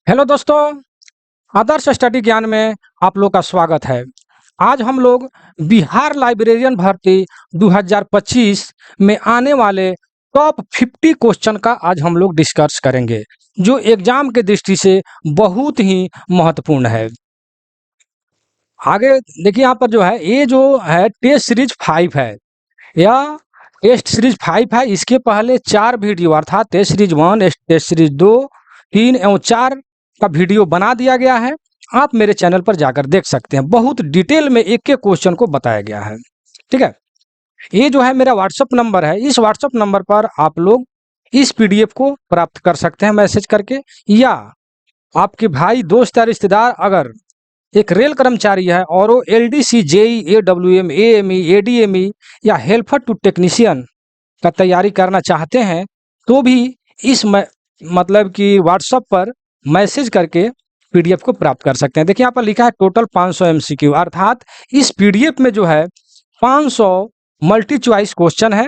Hello दोस्तों, आदर्श study ज्ञान में आप लोग का स्वागत है। आज हम लोग बिहार लाइब्रेरियन भर्ती 2025 में आने वाले टॉप 50 क्वेश्चन का आज हम लोग डिस्कस करेंगे, जो एग्जाम के दृष्टि से बहुत ही महत्वपूर्ण है। आगे देखिए, यहाँ पर जो है ये जो है टेस्ट सीरीज 5 है या टेस्ट सीरीज 5 है। इसके पहले 4 वीडियो अर्थात टेस्ट सीरीज 1, टेस्ट सीरीज 2, 3 एवं 4 का वीडियो बना दिया गया है। आप मेरे चैनल पर जाकर देख सकते हैं, बहुत डिटेल में एक एक क्वेश्चन को बताया गया है। ठीक है, ये जो है मेरा व्हाट्सअप नंबर है। इस व्हाट्सअप नंबर पर आप लोग इस पीडीएफ को प्राप्त कर सकते हैं मैसेज करके, या आपके भाई दोस्त या रिश्तेदार अगर एक रेल कर्मचारी है और वो LDC, JE, AWM, AME, ADME या हेल्पर टू टेक्नीशियन का तैयारी करना चाहते हैं, तो भी इस मतलब कि व्हाट्सएप पर मैसेज करके पीडीएफ को प्राप्त कर सकते हैं। देखिए यहाँ पर लिखा है टोटल 500 एमसीक्यू, अर्थात इस पीडीएफ में जो है 500 मल्टी चॉइस क्वेश्चन है,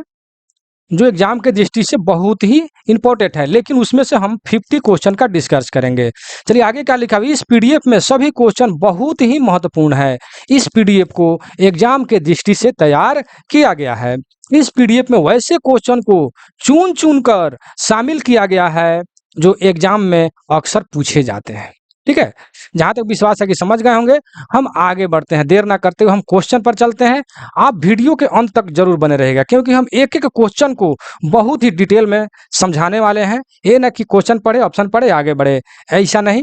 जो एग्जाम के दृष्टि से बहुत ही इंपॉर्टेंट है, लेकिन उसमें से हम 50 क्वेश्चन का डिस्कस करेंगे। चलिए आगे क्या लिखा है, इस पीडीएफ में सभी क्वेश्चन बहुत ही महत्वपूर्ण है। इस पीडीएफ को एग्जाम के दृष्टि से तैयार किया गया है। इस पीडीएफ में वैसे क्वेश्चन को चुन चुन कर शामिल किया गया है जो एग्जाम में अक्सर पूछे जाते हैं। ठीक है, जहां तक विश्वास है कि समझ गए होंगे। हम आगे बढ़ते हैं, देर ना करते हुए हम क्वेश्चन पर चलते हैं। आप वीडियो के अंत तक जरूर बने रहेगा, क्योंकि हम एक एक क्वेश्चन को बहुत ही डिटेल में समझाने वाले हैं। ये ना कि क्वेश्चन पढ़े, ऑप्शन पढ़े, आगे बढ़े, ऐसा नहीं,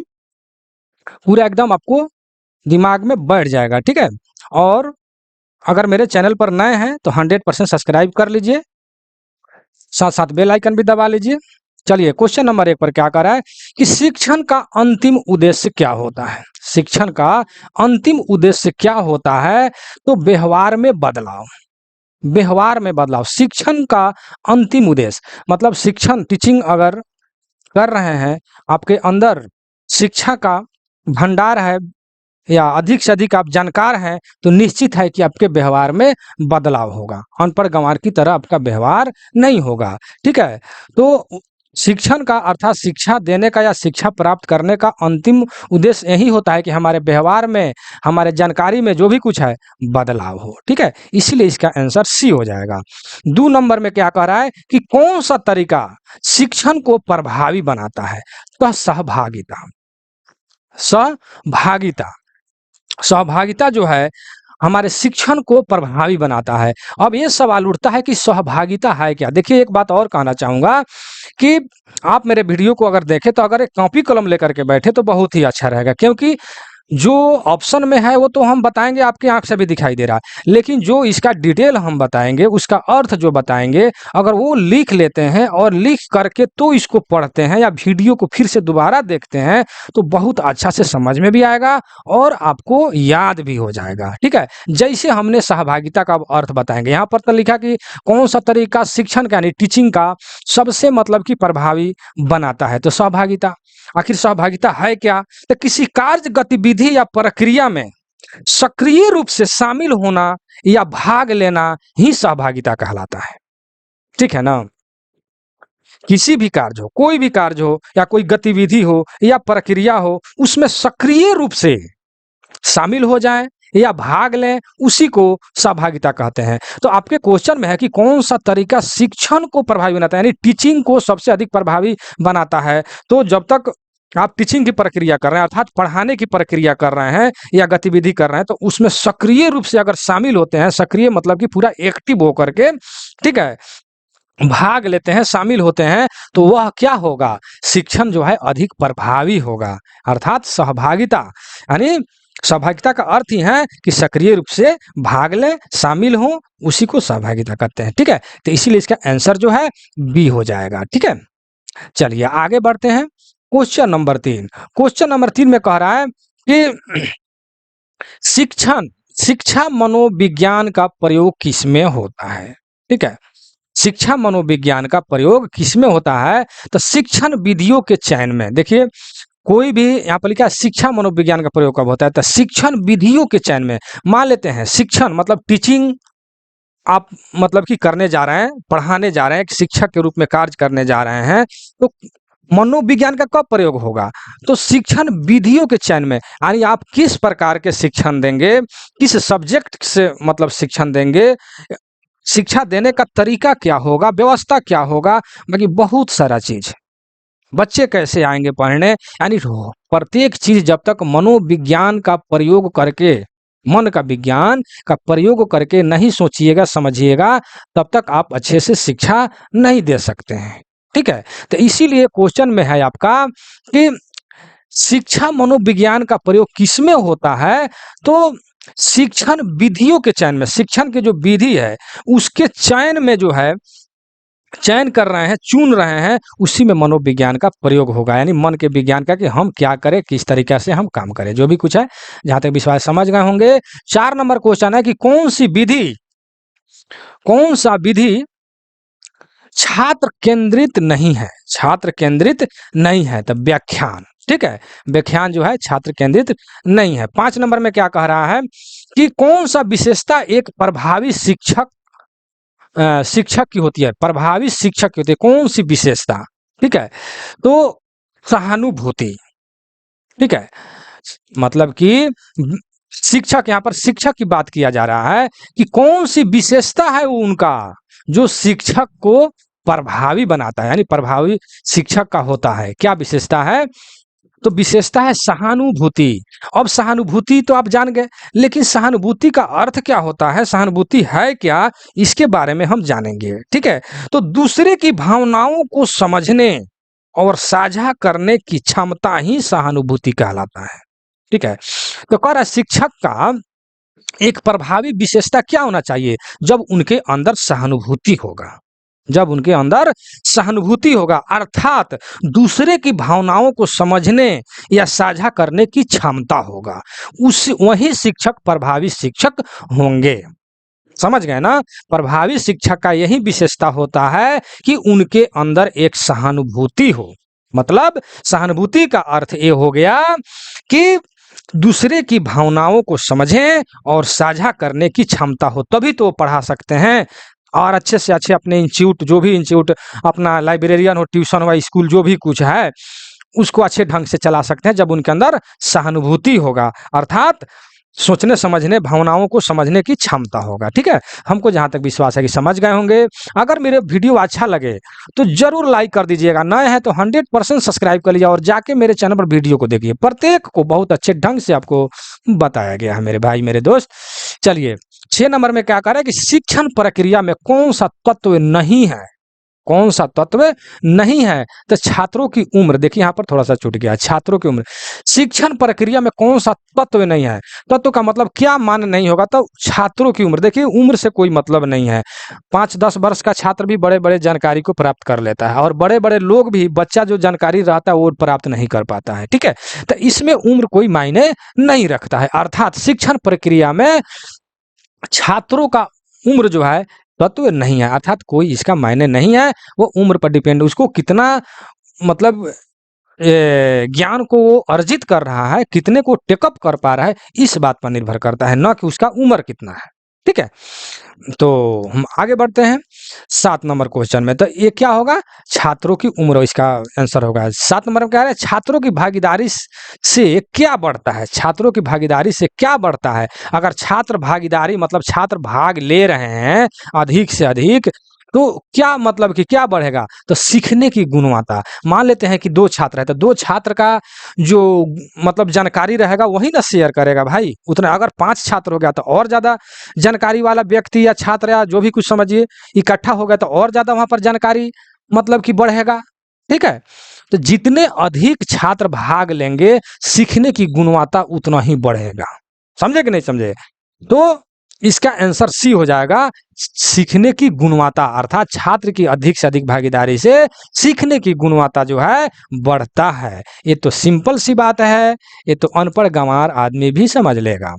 पूरा एकदम आपको दिमाग में बैठ जाएगा। ठीक है, और अगर मेरे चैनल पर नए हैं तो 100% सब्सक्राइब कर लीजिए, साथ साथ बेल आइकन भी दबा लीजिए। चलिए क्वेश्चन नंबर 1 पर क्या कर रहा है कि शिक्षण का अंतिम उद्देश्य क्या होता है। शिक्षण का अंतिम उद्देश्य क्या होता है? तो व्यवहार में बदलाव। व्यवहार में बदलाव शिक्षण का अंतिम उद्देश्य, मतलब शिक्षण, टीचिंग अगर कर रहे हैं, आपके अंदर शिक्षा का भंडार है या अधिक से अधिक आप जानकार हैं, तो निश्चित है कि आपके व्यवहार में बदलाव होगा। अनपढ़ गंवार की तरह आपका व्यवहार नहीं होगा। ठीक है, तो शिक्षण का अर्थात शिक्षा देने का या शिक्षा प्राप्त करने का अंतिम उद्देश्य यही होता है कि हमारे व्यवहार में, हमारे जानकारी में जो भी कुछ है, बदलाव हो। ठीक है, इसीलिए इसका आंसर सी हो जाएगा। 2 नंबर में क्या कह रहा है कि कौन सा तरीका शिक्षण को प्रभावी बनाता है? तो सहभागिता। सहभागिता सहभागिता जो है हमारे शिक्षण को प्रभावी बनाता है। अब ये सवाल उठता है कि सहभागिता है क्या? देखिए, एक बात और कहना चाहूंगा कि आप मेरे वीडियो को अगर देखें तो अगर एक कॉपी कलम लेकर के बैठे तो बहुत ही अच्छा रहेगा, क्योंकि जो ऑप्शन में है वो तो हम बताएंगे, आपकी आंख से भी दिखाई दे रहा है, लेकिन जो इसका डिटेल हम बताएंगे, उसका अर्थ जो बताएंगे, अगर वो लिख लेते हैं और लिख करके तो इसको पढ़ते हैं या वीडियो को फिर से दोबारा देखते हैं, तो बहुत अच्छा से समझ में भी आएगा और आपको याद भी हो जाएगा। ठीक है, जैसे हमने सहभागिता का अर्थ बताएंगे। यहाँ पर तो लिखा कि कौन सा तरीका शिक्षण का यानी टीचिंग का सबसे मतलब कि प्रभावी बनाता है, तो सहभागिता। आखिर सहभागिता है क्या? तो किसी कार्य, गतिविधि या प्रक्रिया में सक्रिय रूप से शामिल होना या भाग लेना ही सहभागिता कहलाता है। ठीक है ना, किसी भी कार्य हो, कोई भी कार्य हो या कोई गतिविधि हो या प्रक्रिया हो, उसमें सक्रिय रूप से शामिल हो जाएं या भाग लें, उसी को सहभागिता कहते हैं। तो आपके क्वेश्चन में है कि कौन सा तरीका शिक्षण को प्रभावी बनाता है, यानी टीचिंग को सबसे अधिक प्रभावी बनाता है। तो जब तक आप टीचिंग की प्रक्रिया कर रहे हैं, अर्थात पढ़ाने की प्रक्रिया कर रहे हैं या गतिविधि कर रहे हैं, तो उसमें सक्रिय रूप से अगर शामिल होते हैं, सक्रिय मतलब कि पूरा एक्टिव होकर के, ठीक है, भाग लेते हैं, शामिल होते हैं, तो वह क्या होगा? शिक्षण जो है अधिक प्रभावी होगा। अर्थात सहभागिता, यानी सहभागिता का अर्थ ही है कि सक्रिय रूप से भाग लें, शामिल हों, उसी को सहभागिता कहते हैं। ठीक है, तो इसीलिए इसका आंसर जो है बी हो जाएगा। ठीक है, चलिए आगे बढ़ते हैं। Question number 3। क्वेश्चन नंबर 3 में कह रहा है कि शिक्षा मनोविज्ञान का प्रयोग किसमें होता है? ठीक है, शिक्षा मनोविज्ञान का प्रयोग किसमें होता है? तो शिक्षण विधियों के चयन में। देखिए, कोई भी यहाँ पर लिखा है शिक्षा मनोविज्ञान का प्रयोग कब होता है? तो शिक्षण विधियों के चयन में। मान लेते हैं शिक्षण मतलब टीचिंग आप मतलब कि करने जा रहे हैं, पढ़ाने जा रहे हैं, शिक्षक के रूप में कार्य करने जा रहे हैं, तो मनोविज्ञान का कब प्रयोग होगा? तो शिक्षण विधियों के चयन में, यानी आप किस प्रकार के शिक्षण देंगे, किस सब्जेक्ट से मतलब शिक्षण देंगे, शिक्षा देने का तरीका क्या होगा, व्यवस्था क्या होगा, बाकी बहुत सारा चीज, बच्चे कैसे आएंगे पढ़ने, यानी प्रत्येक चीज जब तक मनोविज्ञान का प्रयोग करके, मन का विज्ञान का प्रयोग करके नहीं सोचिएगा समझिएगा, तब तक आप अच्छे से शिक्षा नहीं दे सकते हैं। ठीक है, तो इसीलिए क्वेश्चन में है आपका कि शिक्षा मनोविज्ञान का प्रयोग किसमें होता है? तो शिक्षण विधियों के चयन में, शिक्षण के जो विधि है उसके चयन में जो है, चयन कर रहे हैं, चुन रहे हैं, उसी में मनोविज्ञान का प्रयोग होगा, यानी मन के विज्ञान का कि हम क्या करें, किस तरीके से हम काम करें, जो भी कुछ है, जहां तक विश्वास समझ गए होंगे। 4 नंबर क्वेश्चन है कि कौन सी विधि, कौन सा विधि छात्र केंद्रित नहीं है, छात्र केंद्रित नहीं है, तो व्याख्यान। ठीक है, व्याख्यान जो है छात्र केंद्रित नहीं है। 5 नंबर में क्या कह रहा है कि कौन सा विशेषता एक प्रभावी शिक्षक शिक्षक की होती है, प्रभावी शिक्षक की होती है, कौन सी विशेषता? ठीक है, तो सहानुभूति। ठीक है, मतलब कि शिक्षक, यहाँ पर शिक्षक की बात किया जा रहा है कि कौन सी विशेषता है वो उनका जो शिक्षक को प्रभावी बनाता है, यानी प्रभावी शिक्षक का होता है, क्या विशेषता है? तो विशेषता है सहानुभूति। अब सहानुभूति तो आप जान गए, लेकिन सहानुभूति का अर्थ क्या होता है, सहानुभूति है क्या, इसके बारे में हम जानेंगे। ठीक है, तो दूसरे की भावनाओं को समझने और साझा करने की क्षमता ही सहानुभूति कहलाता है। ठीक है, तो कह रहा है शिक्षक का एक प्रभावी विशेषता क्या होना चाहिए? जब उनके अंदर सहानुभूति होगा, जब उनके अंदर सहानुभूति होगा, अर्थात दूसरे की भावनाओं को समझने या साझा करने की क्षमता होगा, उस वही शिक्षक प्रभावी शिक्षक होंगे। समझ गए ना? प्रभावी शिक्षक का यही विशेषता होता है कि उनके अंदर एक सहानुभूति हो। मतलब सहानुभूति का अर्थ ये हो गया कि दूसरे की भावनाओं को समझें और साझा करने की क्षमता हो, तभी तो वो पढ़ा सकते हैं और अच्छे से अच्छे अपने इंस्टीट्यूट, जो भी इंस्टीट्यूट अपना लाइब्रेरियन हो, ट्यूशन हो, स्कूल जो भी कुछ है, उसको अच्छे ढंग से चला सकते हैं जब उनके अंदर सहानुभूति होगा, अर्थात सोचने समझने, भावनाओं को समझने की क्षमता होगा। ठीक है, हमको जहां तक विश्वास है कि समझ गए होंगे। अगर मेरे वीडियो अच्छा लगे तो जरूर लाइक कर दीजिएगा, नए हैं तो 100% सब्सक्राइब कर लीजिए और जाके मेरे चैनल पर वीडियो को देखिए, प्रत्येक को बहुत अच्छे ढंग से आपको बताया गया है मेरे भाई, मेरे दोस्त। चलिए 6 नंबर में क्या कह रहा है कि शिक्षण प्रक्रिया में कौन सा तत्व नहीं है, कौन सा तत्व नहीं है? तो छात्रों की उम्र। देखिए यहाँ पर थोड़ा सा छूट गया, छात्रों की उम्र। शिक्षण प्रक्रिया में कौन सा तत्व नहीं है? तत्व का मतलब क्या मान नहीं होगा? तो छात्रों की उम्र। देखिए उम्र से कोई मतलब नहीं है, 5-10 वर्ष का छात्र भी बड़े बड़े जानकारी को प्राप्त कर लेता है और बड़े बड़े लोग भी, बच्चा जो जानकारी रहता है वो प्राप्त नहीं कर पाता है। ठीक है, तो इसमें उम्र कोई मायने नहीं रखता है, अर्थात शिक्षण प्रक्रिया में छात्रों का उम्र जो है तत्व नहीं है, अर्थात कोई इसका मायने नहीं है, वो उम्र पर डिपेंड, उसको कितना मतलब ज्ञान को वो अर्जित कर रहा है, कितने को टेकअप कर पा रहा है, इस बात पर निर्भर करता है, न कि उसका उम्र कितना है। ठीक है, तो हम आगे बढ़ते हैं 7 नंबर क्वेश्चन में। तो ये क्या होगा? छात्रों की उम्र, इसका आंसर होगा 7 नंबर में। क्या है? छात्रों की भागीदारी से क्या बढ़ता है, छात्रों की भागीदारी से क्या बढ़ता है? अगर छात्र भागीदारी मतलब छात्र भाग ले रहे हैं अधिक से अधिक, तो क्या मतलब कि क्या बढ़ेगा? तो सीखने की गुणवत्ता। मान लेते हैं कि 2 छात्र है, तो 2 छात्र का जो मतलब जानकारी रहेगा वही ना शेयर करेगा भाई, उतना। अगर 5 छात्र हो गया तो और ज्यादा जानकारी वाला व्यक्ति या छात्र या जो भी कुछ समझिए इकट्ठा हो गया तो और ज्यादा वहां पर जानकारी मतलब कि बढ़ेगा। ठीक है, तो जितने अधिक छात्र भाग लेंगे सीखने की गुणवत्ता उतना ही बढ़ेगा। समझे कि नहीं समझे? तो इसका आंसर सी हो जाएगा, सीखने की गुणवत्ता, अर्थात छात्र की अधिक से अधिक भागीदारी से सीखने की गुणवत्ता जो है बढ़ता है। ये तो सिंपल सी बात है, ये तो अनपढ़ गंवार आदमी भी समझ लेगा।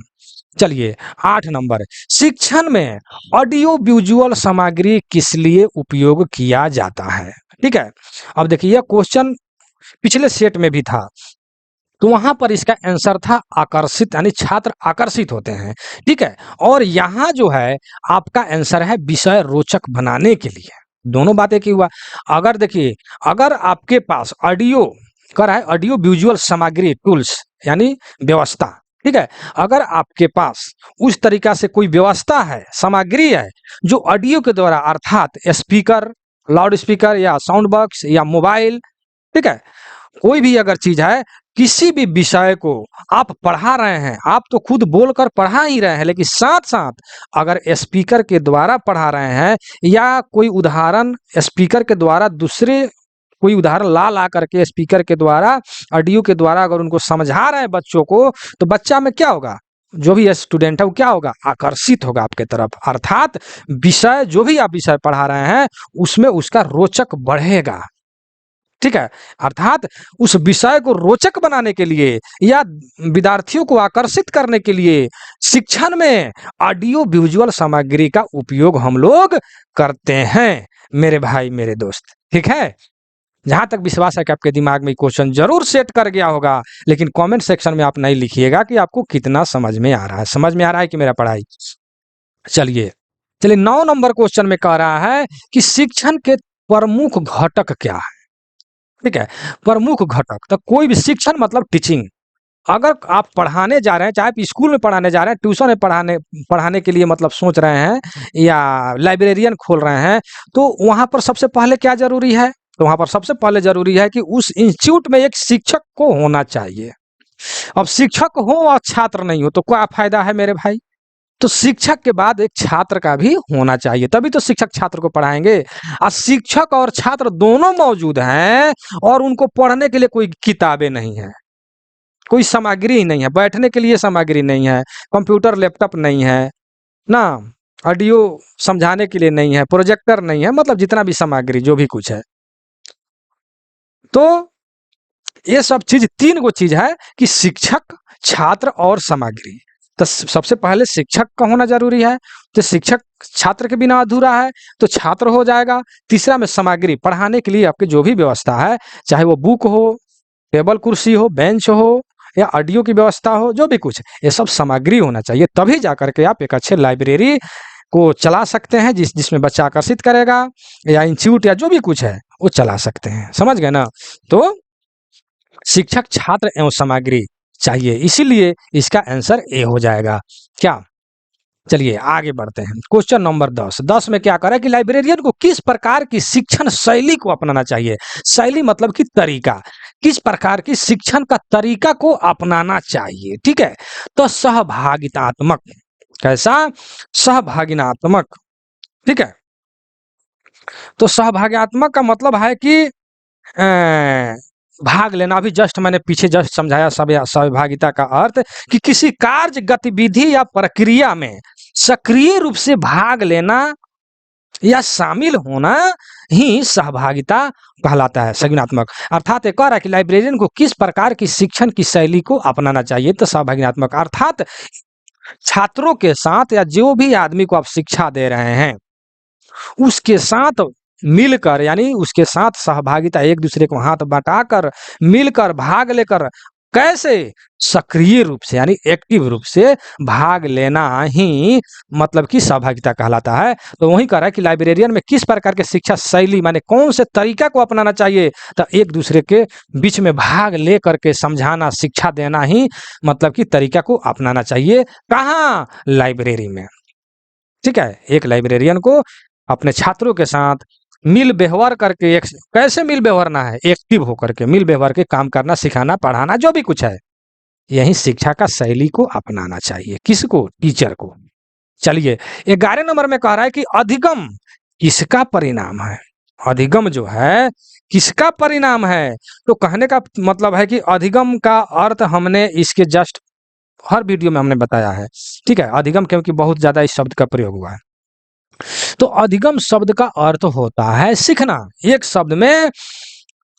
चलिए 8 नंबर, शिक्षण में ऑडियो विजुअल सामग्री किस लिए उपयोग किया जाता है? ठीक है, अब देखिए यह क्वेश्चन पिछले सेट में भी था, तो वहां पर इसका आंसर था आकर्षित, यानी छात्र आकर्षित होते हैं। ठीक है, और यहाँ जो है आपका आंसर है विषय रोचक बनाने के लिए, दोनों बात एक ही हुआ। अगर देखिए, अगर आपके पास ऑडियो कर है, ऑडियो विजुअल सामग्री टूल्स यानी व्यवस्था, ठीक है, अगर आपके पास उस तरीका से कोई व्यवस्था है, सामग्री है, जो ऑडियो के द्वारा अर्थात स्पीकर, लाउड स्पीकर या साउंड बॉक्स या मोबाइल, ठीक है, कोई भी अगर चीज है, किसी भी विषय को आप पढ़ा रहे हैं, आप तो खुद बोलकर पढ़ा ही रहे हैं, लेकिन साथ साथ अगर स्पीकर के द्वारा पढ़ा रहे हैं या कोई उदाहरण स्पीकर के द्वारा दूसरे कोई उदाहरण ला ला करके स्पीकर के द्वारा, ऑडियो के द्वारा अगर उनको समझा रहे हैं बच्चों को, तो बच्चा में क्या होगा, जो भी स्टूडेंट है वो क्या होगा, आकर्षित होगा आपके तरफ, अर्थात विषय जो भी आप विषय पढ़ा रहे हैं उसमें उसका रोचक बढ़ेगा, ठीक है। अर्थात उस विषय को रोचक बनाने के लिए या विद्यार्थियों को आकर्षित करने के लिए शिक्षण में ऑडियो विजुअल सामग्री का उपयोग हम लोग करते हैं मेरे भाई मेरे दोस्त, ठीक है। जहां तक विश्वास है कि आपके दिमाग में क्वेश्चन जरूर सेट कर गया होगा, लेकिन कमेंट सेक्शन में आप नहीं लिखिएगा कि आपको कितना समझ में आ रहा है, समझ में आ रहा है कि मेरा पढ़ाई। चलिए चलिए 9 नंबर क्वेश्चन में कह रहा है कि शिक्षण के प्रमुख घटक क्या है, ठीक है। प्रमुख घटक, तो कोई भी शिक्षण मतलब टीचिंग, अगर आप पढ़ाने जा रहे हैं, चाहे आप स्कूल में पढ़ाने जा रहे हैं, ट्यूशन में पढ़ाने पढ़ाने के लिए मतलब सोच रहे हैं, या लाइब्रेरियन खोल रहे हैं, तो वहां पर सबसे पहले क्या जरूरी है, तो वहां पर सबसे पहले जरूरी है कि उस इंस्टीट्यूट में एक शिक्षक को होना चाहिए। अब शिक्षक हो और छात्र नहीं हो तो क्या फायदा है मेरे भाई, तो शिक्षक के बाद एक छात्र का भी होना चाहिए, तभी तो शिक्षक छात्र को पढ़ाएंगे। और शिक्षक और छात्र दोनों मौजूद हैं और उनको पढ़ने के लिए कोई किताबें नहीं है, कोई सामग्री ही नहीं है, बैठने के लिए सामग्री नहीं है, कंप्यूटर लैपटॉप नहीं है ना, ऑडियो समझाने के लिए नहीं है, प्रोजेक्टर नहीं है, मतलब जितना भी सामग्री जो भी कुछ है, तो ये सब चीज, 3 गो चीज है कि शिक्षक, छात्र और सामग्री। तो सबसे पहले शिक्षक का होना जरूरी है, तो शिक्षक छात्र के बिना अधूरा है, तो छात्र हो जाएगा। तीसरा में सामग्री, पढ़ाने के लिए आपकी जो भी व्यवस्था है, चाहे वो बुक हो, टेबल कुर्सी हो, बेंच हो या ऑडियो की व्यवस्था हो, जो भी कुछ, ये सब सामग्री होना चाहिए, तभी जाकर के आप एक अच्छे लाइब्रेरी को चला सकते हैं, जिसमें बच्चा आकर्षित करेगा, या इंस्टीट्यूट या जो भी कुछ है वो चला सकते हैं, समझ गए ना। तो शिक्षक, छात्र एवं सामग्री चाहिए, इसीलिए इसका आंसर ए हो जाएगा क्या। चलिए आगे बढ़ते हैं, क्वेश्चन नंबर 10 में क्या करें कि लाइब्रेरियन को किस प्रकार की शिक्षण शैली को अपनाना चाहिए, शैली मतलब कि तरीका, किस प्रकार की शिक्षण का तरीका को अपनाना चाहिए, ठीक है। तो सहभागितात्मक, कैसा, सहभागितात्मक, ठीक है। तो सहभागितात्मक का मतलब है कि भाग लेना, अभी जस्ट मैंने पीछे जस्ट समझाया सहभागिता का अर्थ कि किसी कार्य, गतिविधि या प्रक्रिया में सक्रिय रूप से भाग लेना या शामिल होना ही सहभागिता कहलाता है, सृजनात्मक। अर्थात एक और है कि लाइब्रेरियन को किस प्रकार की शिक्षण की शैली को अपनाना चाहिए, तो सहभागितात्मक, अर्थात छात्रों के साथ या जो भी आदमी को आप शिक्षा दे रहे हैं उसके साथ मिलकर, यानी उसके साथ सहभागिता, एक दूसरे को हाथ बटाकर मिलकर भाग लेकर, कैसे, सक्रिय रूप से यानी एक्टिव रूप से भाग लेना ही मतलब कि सहभागिता कहलाता है। तो वही कह रहा है कि लाइब्रेरियन में किस प्रकार के शिक्षा शैली माने कौन से तरीका को अपनाना चाहिए, तो एक दूसरे के बीच में भाग ले करके समझाना, शिक्षा देना ही मतलब कि तरीका को अपनाना चाहिए, कहाँ, लाइब्रेरी में, ठीक है। एक लाइब्रेरियन को अपने छात्रों के साथ मिल व्यवहार करके, एक कैसे मिल व्यवहारना है, एक्टिव होकर के मिल व्यवहार के काम करना, सिखाना, पढ़ाना, जो भी कुछ है, यही शिक्षा का शैली को अपनाना चाहिए, किसको, टीचर को। चलिए 11 नंबर में कह रहा है कि अधिगम किसका परिणाम है, अधिगम जो है किसका परिणाम है, तो कहने का मतलब है कि अधिगम का अर्थ हमने इसके जस्ट हर वीडियो में हमने बताया है, ठीक है। अधिगम क्योंकि बहुत ज्यादा इस शब्द का प्रयोग हुआ है, तो अधिगम शब्द का अर्थ होता है सीखना। एक शब्द में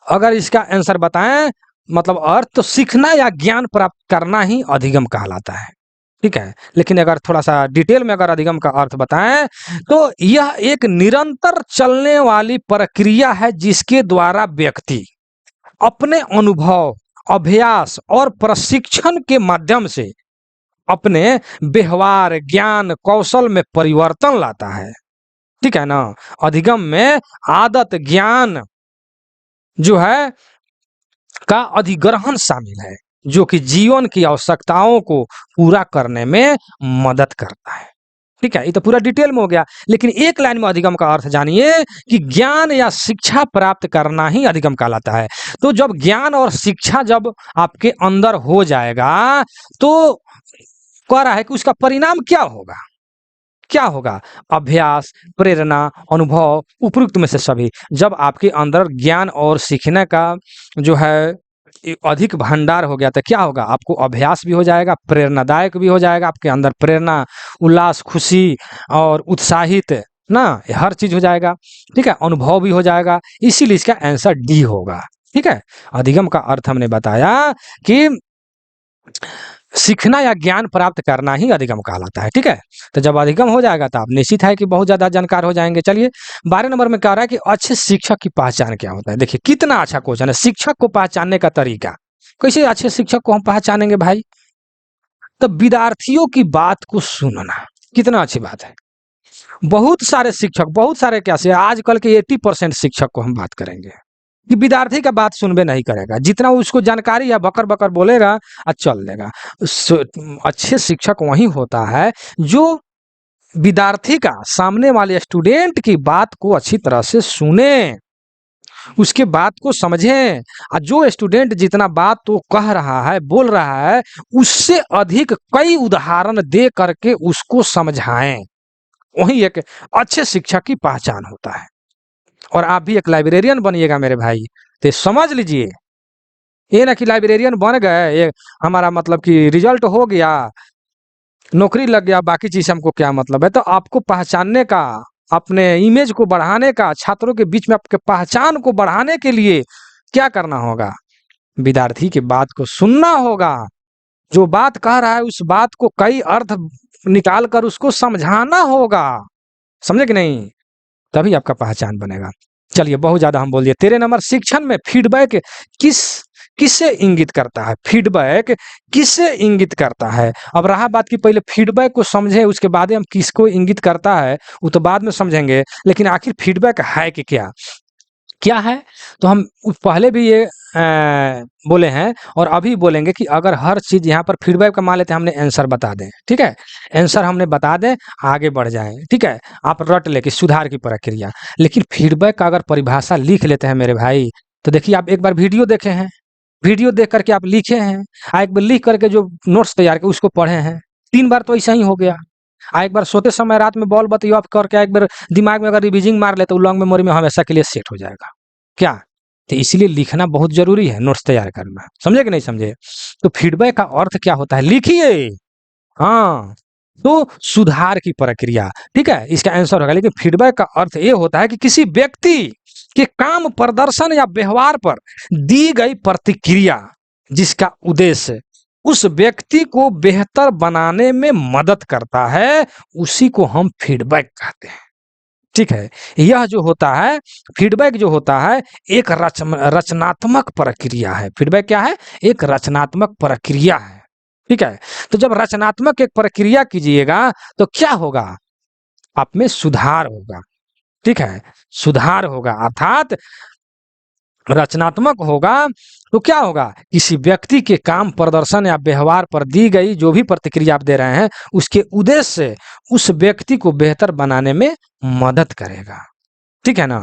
अगर इसका आंसर बताएं, मतलब अर्थ, तो सीखना या ज्ञान प्राप्त करना ही अधिगम कहलाता है, ठीक है। लेकिन अगर थोड़ा सा डिटेल में अगर अधिगम का अर्थ बताएं, तो यह एक निरंतर चलने वाली प्रक्रिया है जिसके द्वारा व्यक्ति अपने अनुभव, अभ्यास और प्रशिक्षण के माध्यम से अपने व्यवहार, ज्ञान, कौशल में परिवर्तन लाता है। ठीक है ना। अधिगम में आदत ज्ञान जो है का अधिग्रहण शामिल है, जो कि जीवन की आवश्यकताओं को पूरा करने में मदद करता है। ठीक है, ये तो पूरा डिटेल में हो गया, लेकिन एक लाइन में अधिगम का अर्थ जानिए कि ज्ञान या शिक्षा प्राप्त करना ही अधिगम कहलाता है। तो जब ज्ञान और शिक्षा जब आपके अंदर हो जाएगा, तो कह रहा है कि उसका परिणाम क्या होगा, क्या होगा? अभ्यास, प्रेरणा, अनुभव, उपयुक्त में से सभी। जब आपके अंदर ज्ञान और सीखने का जो है अधिक भंडार हो गया, तो क्या होगा? आपको अभ्यास भी हो जाएगा, प्रेरणादायक भी हो जाएगा, आपके अंदर प्रेरणा, उल्लास, खुशी और उत्साहित ना हर चीज हो जाएगा। ठीक है, अनुभव भी हो जाएगा। इसीलिए इसका आंसर डी होगा। ठीक है, अधिगम का अर्थ हमने बताया कि सीखना या ज्ञान प्राप्त करना ही अधिगम कहलाता है। ठीक है, तो जब अधिगम हो जाएगा तो आप निश्चित है कि बहुत ज्यादा जानकार हो जाएंगे। चलिए 12 नंबर में कह रहा है कि अच्छे शिक्षक की पहचान क्या होता है। देखिए कितना अच्छा क्वेश्चन है। शिक्षक को पहचानने का तरीका, कैसे अच्छे शिक्षक को हम पहचानेंगे भाई? तो विद्यार्थियों की बात को सुनना, कितना अच्छी बात है। बहुत सारे शिक्षक, बहुत सारे क्या से आजकल के 80% शिक्षक को हम बात करेंगे कि विद्यार्थी का बात सुनबे नहीं करेगा, जितना उसको जानकारी है बकर बकर बोलेगा और चल देगा। अच्छे शिक्षक वही होता है जो विद्यार्थी का, सामने वाले स्टूडेंट की बात को अच्छी तरह से सुने, उसके बात को समझें, और जो स्टूडेंट जितना बात तो कह रहा है, बोल रहा है, उससे अधिक कई उदाहरण दे करके उसको समझाएं। वही एक अच्छे शिक्षक की पहचान होता है। और आप भी एक लाइब्रेरियन बनिएगा मेरे भाई, तो समझ लीजिए, ये ना कि लाइब्रेरियन बन गए, ये हमारा मतलब कि रिजल्ट हो गया, नौकरी लग गया, बाकी चीज हमको क्या मतलब है। तो आपको पहचानने का, अपने इमेज को बढ़ाने का, छात्रों के बीच में आपके पहचान को बढ़ाने के लिए क्या करना होगा? विद्यार्थी की बात को सुनना होगा, जो बात कह रहा है उस बात को कई अर्थ निकाल कर उसको समझाना होगा। समझे कि नहीं? तभी आपका पहचान बनेगा। चलिए बहुत ज्यादा हम बोल दिए। 13 नंबर, शिक्षण में फीडबैक किस किससे इंगित करता है? फीडबैक किससे इंगित करता है? अब रहा बात कि पहले फीडबैक को समझे, उसके बाद हम किसको इंगित करता है वो तो बाद में समझेंगे, लेकिन आखिर फीडबैक है कि क्या क्या है? तो हम पहले भी ये बोले हैं और अभी बोलेंगे कि अगर हर चीज यहाँ पर फीडबैक का मान लेते हैं, हमने आंसर बता दें, ठीक है, आंसर हमने बता दें, आगे बढ़ जाएं, ठीक है, आप रट ले कि सुधार की प्रक्रिया। लेकिन फीडबैक का अगर परिभाषा लिख लेते हैं मेरे भाई, तो देखिए आप एक बार वीडियो देखे हैं, वीडियो देख करके आप लिखे हैं, एक बार लिख करके जो नोट्स तैयार के उसको पढ़े हैं, 3 बार तो ऐसा ही हो गया। एक बार सोते समय रात में बॉल बत्ती ऑफ करके एक बार दिमाग में अगर रिविजिंग मार ले तो लॉन्ग मेमोरी में हमेशा के लिए सेट हो जाएगा। क्या? तो इसीलिए लिखना बहुत जरूरी है, नोट्स तैयार करना। समझे कि नहीं समझे? तो फीडबैक का अर्थ क्या होता है, लिखिए। हाँ, तो सुधार की प्रक्रिया, ठीक है, इसका आंसर होगा। लेकिन फीडबैक का अर्थ ये होता है कि किसी व्यक्ति के काम, प्रदर्शन या व्यवहार पर दी गई प्रतिक्रिया जिसका उद्देश्य उस व्यक्ति को बेहतर बनाने में मदद करता है, उसी को हम फीडबैक कहते हैं। ठीक है, यह जो होता है फीडबैक, जो होता है एक रचनात्मक प्रक्रिया है। फीडबैक क्या है? एक रचनात्मक प्रक्रिया है। ठीक है, तो जब रचनात्मक एक प्रक्रिया कीजिएगा तो क्या होगा? आप में सुधार होगा। ठीक है, सुधार होगा, अर्थात रचनात्मक होगा तो क्या होगा? किसी व्यक्ति के काम, प्रदर्शन या व्यवहार पर दी गई जो भी प्रतिक्रिया आप दे रहे हैं, उसके उद्देश्य से उस व्यक्ति को बेहतर बनाने में मदद करेगा। ठीक है ना?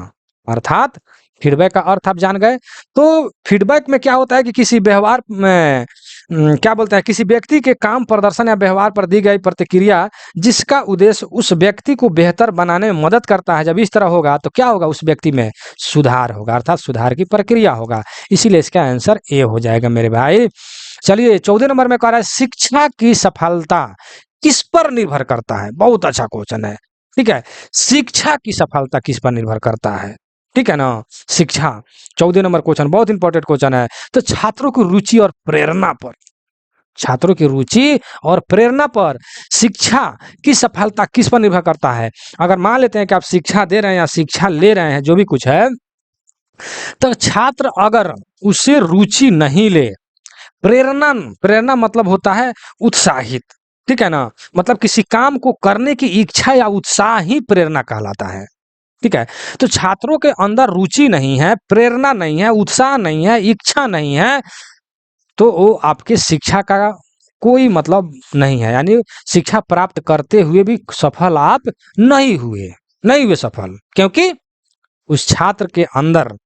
अर्थात फीडबैक का अर्थ आप जान गए। तो फीडबैक में क्या होता है कि किसी व्यवहार में क्या बोलते हैं, किसी व्यक्ति के काम, प्रदर्शन या व्यवहार पर दी गई प्रतिक्रिया जिसका उद्देश्य उस व्यक्ति को बेहतर बनाने में मदद करता है, जब इस तरह होगा तो क्या होगा? उस व्यक्ति में सुधार होगा, अर्थात सुधार की प्रक्रिया होगा। इसीलिए इसका आंसर ए हो जाएगा मेरे भाई। चलिए 14 नंबर में कह रहा है शिक्षा की सफलता किस पर निर्भर करता है? बहुत अच्छा क्वेश्चन है। ठीक है, शिक्षा की सफलता किस पर निर्भर करता है? ठीक है ना, शिक्षा 14 नंबर क्वेश्चन बहुत इंपॉर्टेंट क्वेश्चन है। तो छात्रों की रुचि और प्रेरणा पर, छात्रों की रुचि और प्रेरणा पर शिक्षा की सफलता किस पर निर्भर करता है? अगर मान लेते हैं कि आप शिक्षा दे रहे हैं या शिक्षा ले रहे हैं, जो भी कुछ है, तो छात्र अगर उसे रुचि नहीं ले, प्रेरणा, प्रेरणा मतलब होता है उत्साहित, ठीक है ना, मतलब किसी काम को करने की इच्छा या उत्साह ही प्रेरणा कहलाता है। ठीक है। तो छात्रों के अंदर रुचि नहीं है, प्रेरणा नहीं है, उत्साह नहीं है, इच्छा नहीं है, तो वो आपके शिक्षा का कोई मतलब नहीं है। यानी शिक्षा प्राप्त करते हुए भी सफल आप नहीं हुए सफल, क्योंकि उस छात्र के अंदर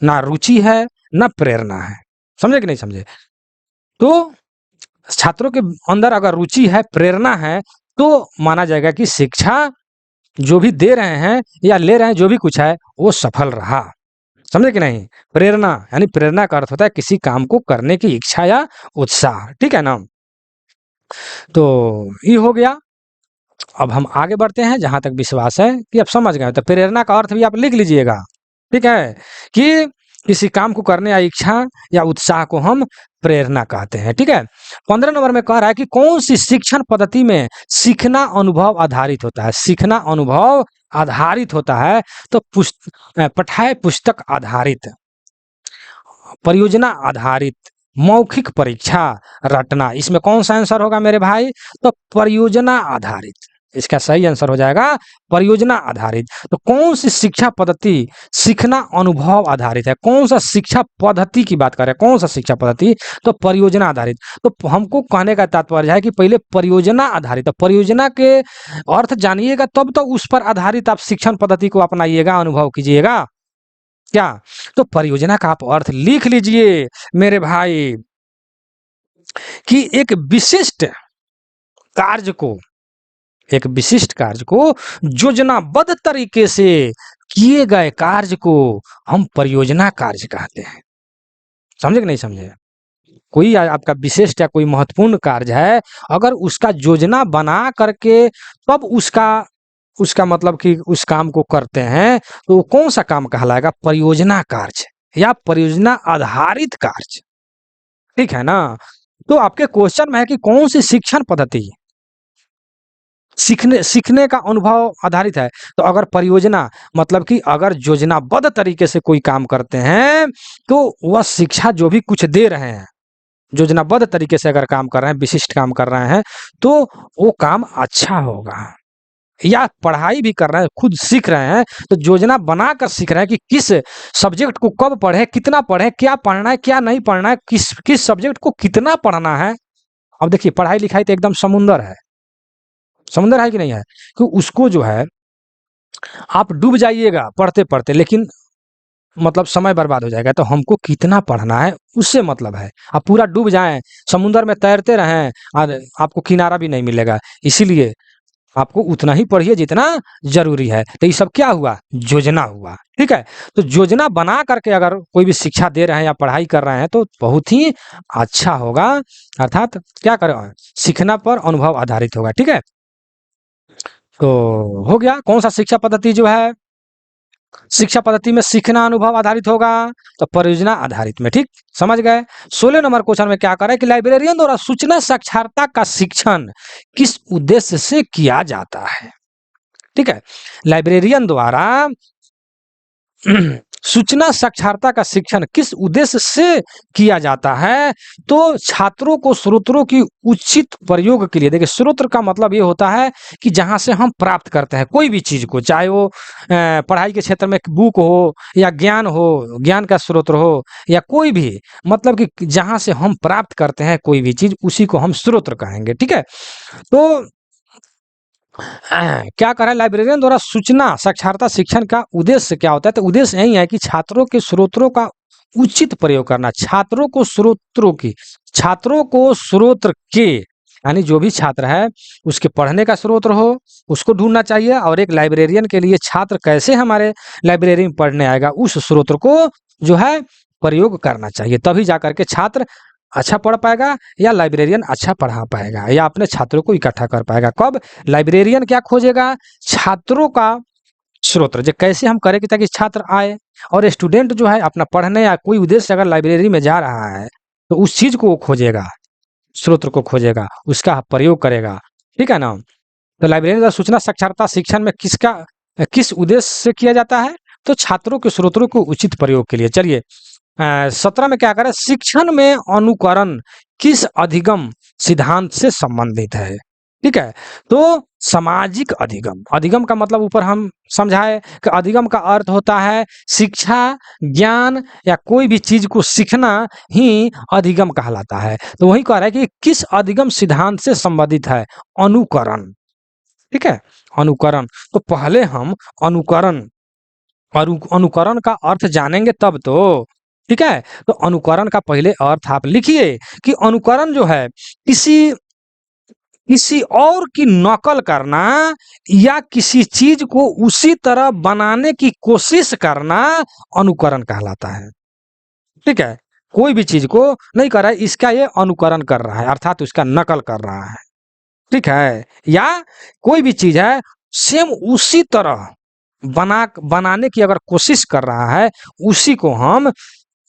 ना रुचि है, ना प्रेरणा है। समझे कि नहीं समझे? तो छात्रों के अंदर अगर रुचि है, प्रेरणा है, तो माना जाएगा कि शिक्षा जो भी दे रहे हैं या ले रहे हैं, जो भी कुछ है, वो सफल रहा। समझे कि नहीं? प्रेरणा, यानी प्रेरणा का अर्थ होता है किसी काम को करने की इच्छा या उत्साह, ठीक है ना? तो ये हो गया। अब हम आगे बढ़ते हैं, जहाँ तक विश्वास है कि आप समझ गए। तो प्रेरणा का अर्थ भी आप लिख लीजिएगा, ठीक है? कि किसी काम को करने या इच्छा या उत्साह को हम प्रेरणा कहते हैं, ठीक है? 15 नंबर में कह रहा है कि कौन सी शिक्षण पद्धति में सीखना अनुभव आधारित होता है? सीखना अनुभव आधारित होता है। तो पठाए पुस्तक आधारित, परियोजना आधारित, मौखिक परीक्षा, रटना। इसमें कौन सा आंसर होगा मेरे भाई? तो परियोजना आधारित। इसका सही आंसर हो जाएगा परियोजना आधारित। तो कौन सी शिक्षा पद्धति सीखना अनुभव आधारित है? कौन सा शिक्षा पद्धति की बात कर रहे हैं? कौन सा शिक्षा पद्धति? तो परियोजना आधारित। तो हमको कहने का तात्पर्य है कि पहले परियोजना आधारित, तो परियोजना के अर्थ जानिएगा, तब तो उस पर आधारित आप शिक्षण पद्धति को अपनाइएगा, अनुभव कीजिएगा। क्या? तो परियोजना का आप अर्थ लिख लीजिए मेरे भाई, कि कार्य को एक विशिष्ट कार्य को योजनाबद्ध तरीके से किए गए कार्य को हम परियोजना कार्य कहते हैं। समझे कि नहीं समझे? कोई आपका विशिष्ट या कोई महत्वपूर्ण कार्य है, अगर उसका योजना बना करके तब उसका उसका मतलब कि उस काम को करते हैं, तो वो कौन सा काम कहलाएगा? परियोजना कार्य या परियोजना आधारित कार्य, ठीक है ना? तो आपके क्वेश्चन में है कि कौन सी शिक्षण पद्धति सीखने का अनुभव आधारित है। तो अगर परियोजना मतलब कि अगर योजनाबद्ध तरीके से कोई काम करते हैं, तो वह शिक्षा जो भी कुछ दे रहे हैं, योजनाबद्ध तरीके से अगर काम कर रहे हैं, विशिष्ट काम कर रहे हैं, तो वो काम अच्छा होगा। या पढ़ाई भी कर रहे हैं, खुद सीख रहे हैं, तो योजना बनाकर सीख रहे हैं कि किस सब्जेक्ट को कब पढ़े, कितना पढ़े, क्या पढ़ना है, क्या नहीं पढ़ना है, किस किस सब्जेक्ट को कितना पढ़ना है। अब देखिए, पढ़ाई लिखाई तो एकदम समुंदर है कि नहीं है? कि उसको जो है आप डूब जाइएगा पढ़ते पढ़ते, लेकिन मतलब समय बर्बाद हो जाएगा। तो हमको कितना पढ़ना है उससे मतलब है। आप पूरा डूब जाएं, समुद्र में तैरते रहें, और आपको किनारा भी नहीं मिलेगा। इसीलिए आपको उतना ही पढ़िए जितना जरूरी है। तो ये सब क्या हुआ? योजना हुआ, ठीक है? तो योजना बना करके अगर कोई भी शिक्षा दे रहे हैं या पढ़ाई कर रहे हैं, तो बहुत ही अच्छा होगा। अर्थात क्या करें, सीखना पर अनुभव आधारित होगा, ठीक है? तो हो गया कौन सा शिक्षा पद्धति जो है, शिक्षा पद्धति में सीखना अनुभव आधारित होगा, तो परियोजना आधारित में, ठीक? समझ गए? 16 नंबर क्वेश्चन में क्या करे कि लाइब्रेरियन द्वारा सूचना साक्षरता का शिक्षण किस उद्देश्य से किया जाता है? ठीक है, लाइब्रेरियन द्वारा सूचना साक्षरता का शिक्षण किस उद्देश्य से किया जाता है? तो छात्रों को स्रोतों की उचित प्रयोग के लिए। देखिए, स्रोत का मतलब ये होता है कि जहां से हम प्राप्त करते हैं कोई भी चीज को, चाहे वो पढ़ाई के क्षेत्र में बुक हो या ज्ञान हो, ज्ञान का स्रोत हो, या कोई भी, मतलब कि जहां से हम प्राप्त करते हैं कोई भी चीज, उसी को हम स्रोत कहेंगे, ठीक है? तो क्या करें, लाइब्रेरियन द्वारा सूचना साक्षरता शिक्षण का उद्देश्य क्या होता है? तो उद्देश्य यही है कि छात्रों के स्रोतों का उचित प्रयोग करना। छात्रों को स्रोत के, यानी जो भी छात्र है उसके पढ़ने का स्रोत हो, उसको ढूंढना चाहिए। और एक लाइब्रेरियन के लिए छात्र कैसे हमारे लाइब्रेरी में पढ़ने आएगा, उस स्रोत को जो है प्रयोग करना चाहिए। तभी जाकर के छात्र अच्छा पढ़ पाएगा, या लाइब्रेरियन अच्छा पढ़ा पाएगा, या अपने छात्रों को इकट्ठा कर पाएगा। कब? लाइब्रेरियन क्या खोजेगा? छात्रों का स्रोत, जो कैसे हम करेंगे ताकि छात्र आए। और स्टूडेंट जो है अपना पढ़ने या कोई उद्देश्य से अगर लाइब्रेरी में जा रहा है, तो उस चीज को वो खोजेगा, स्रोत को खोजेगा, उसका प्रयोग करेगा, ठीक है ना? तो लाइब्रेरियन द्वारा सूचना साक्षरता शिक्षण में किस उद्देश्य से किया जाता है? तो छात्रों के स्रोतों को उचित प्रयोग के लिए। चलिए 17 में क्या करें, शिक्षण में अनुकरण किस अधिगम सिद्धांत से संबंधित है? ठीक है। तो सामाजिक अधिगम, अधिगम का मतलब ऊपर हम समझाए कि अधिगम का अर्थ होता है शिक्षा, ज्ञान या कोई भी चीज को सीखना ही अधिगम कहलाता है। तो वही कह रहा है कि किस अधिगम सिद्धांत से संबंधित है? अनुकरण। ठीक है, अनुकरण। तो पहले हम अनुकरण, अनुकरण का अर्थ जानेंगे तब तो। ठीक है, तो अनुकरण का पहले अर्थ आप लिखिए कि अनुकरण जो है किसी किसी और की नकल करना या किसी चीज को उसी तरह बनाने की कोशिश करना अनुकरण कहलाता है। ठीक है, कोई भी चीज को नहीं कर रहा है, इसका ये अनुकरण कर रहा है, अर्थात उसका नकल कर रहा है। ठीक है, या कोई भी चीज है सेम उसी तरह बनाने की अगर कोशिश कर रहा है, उसी को हम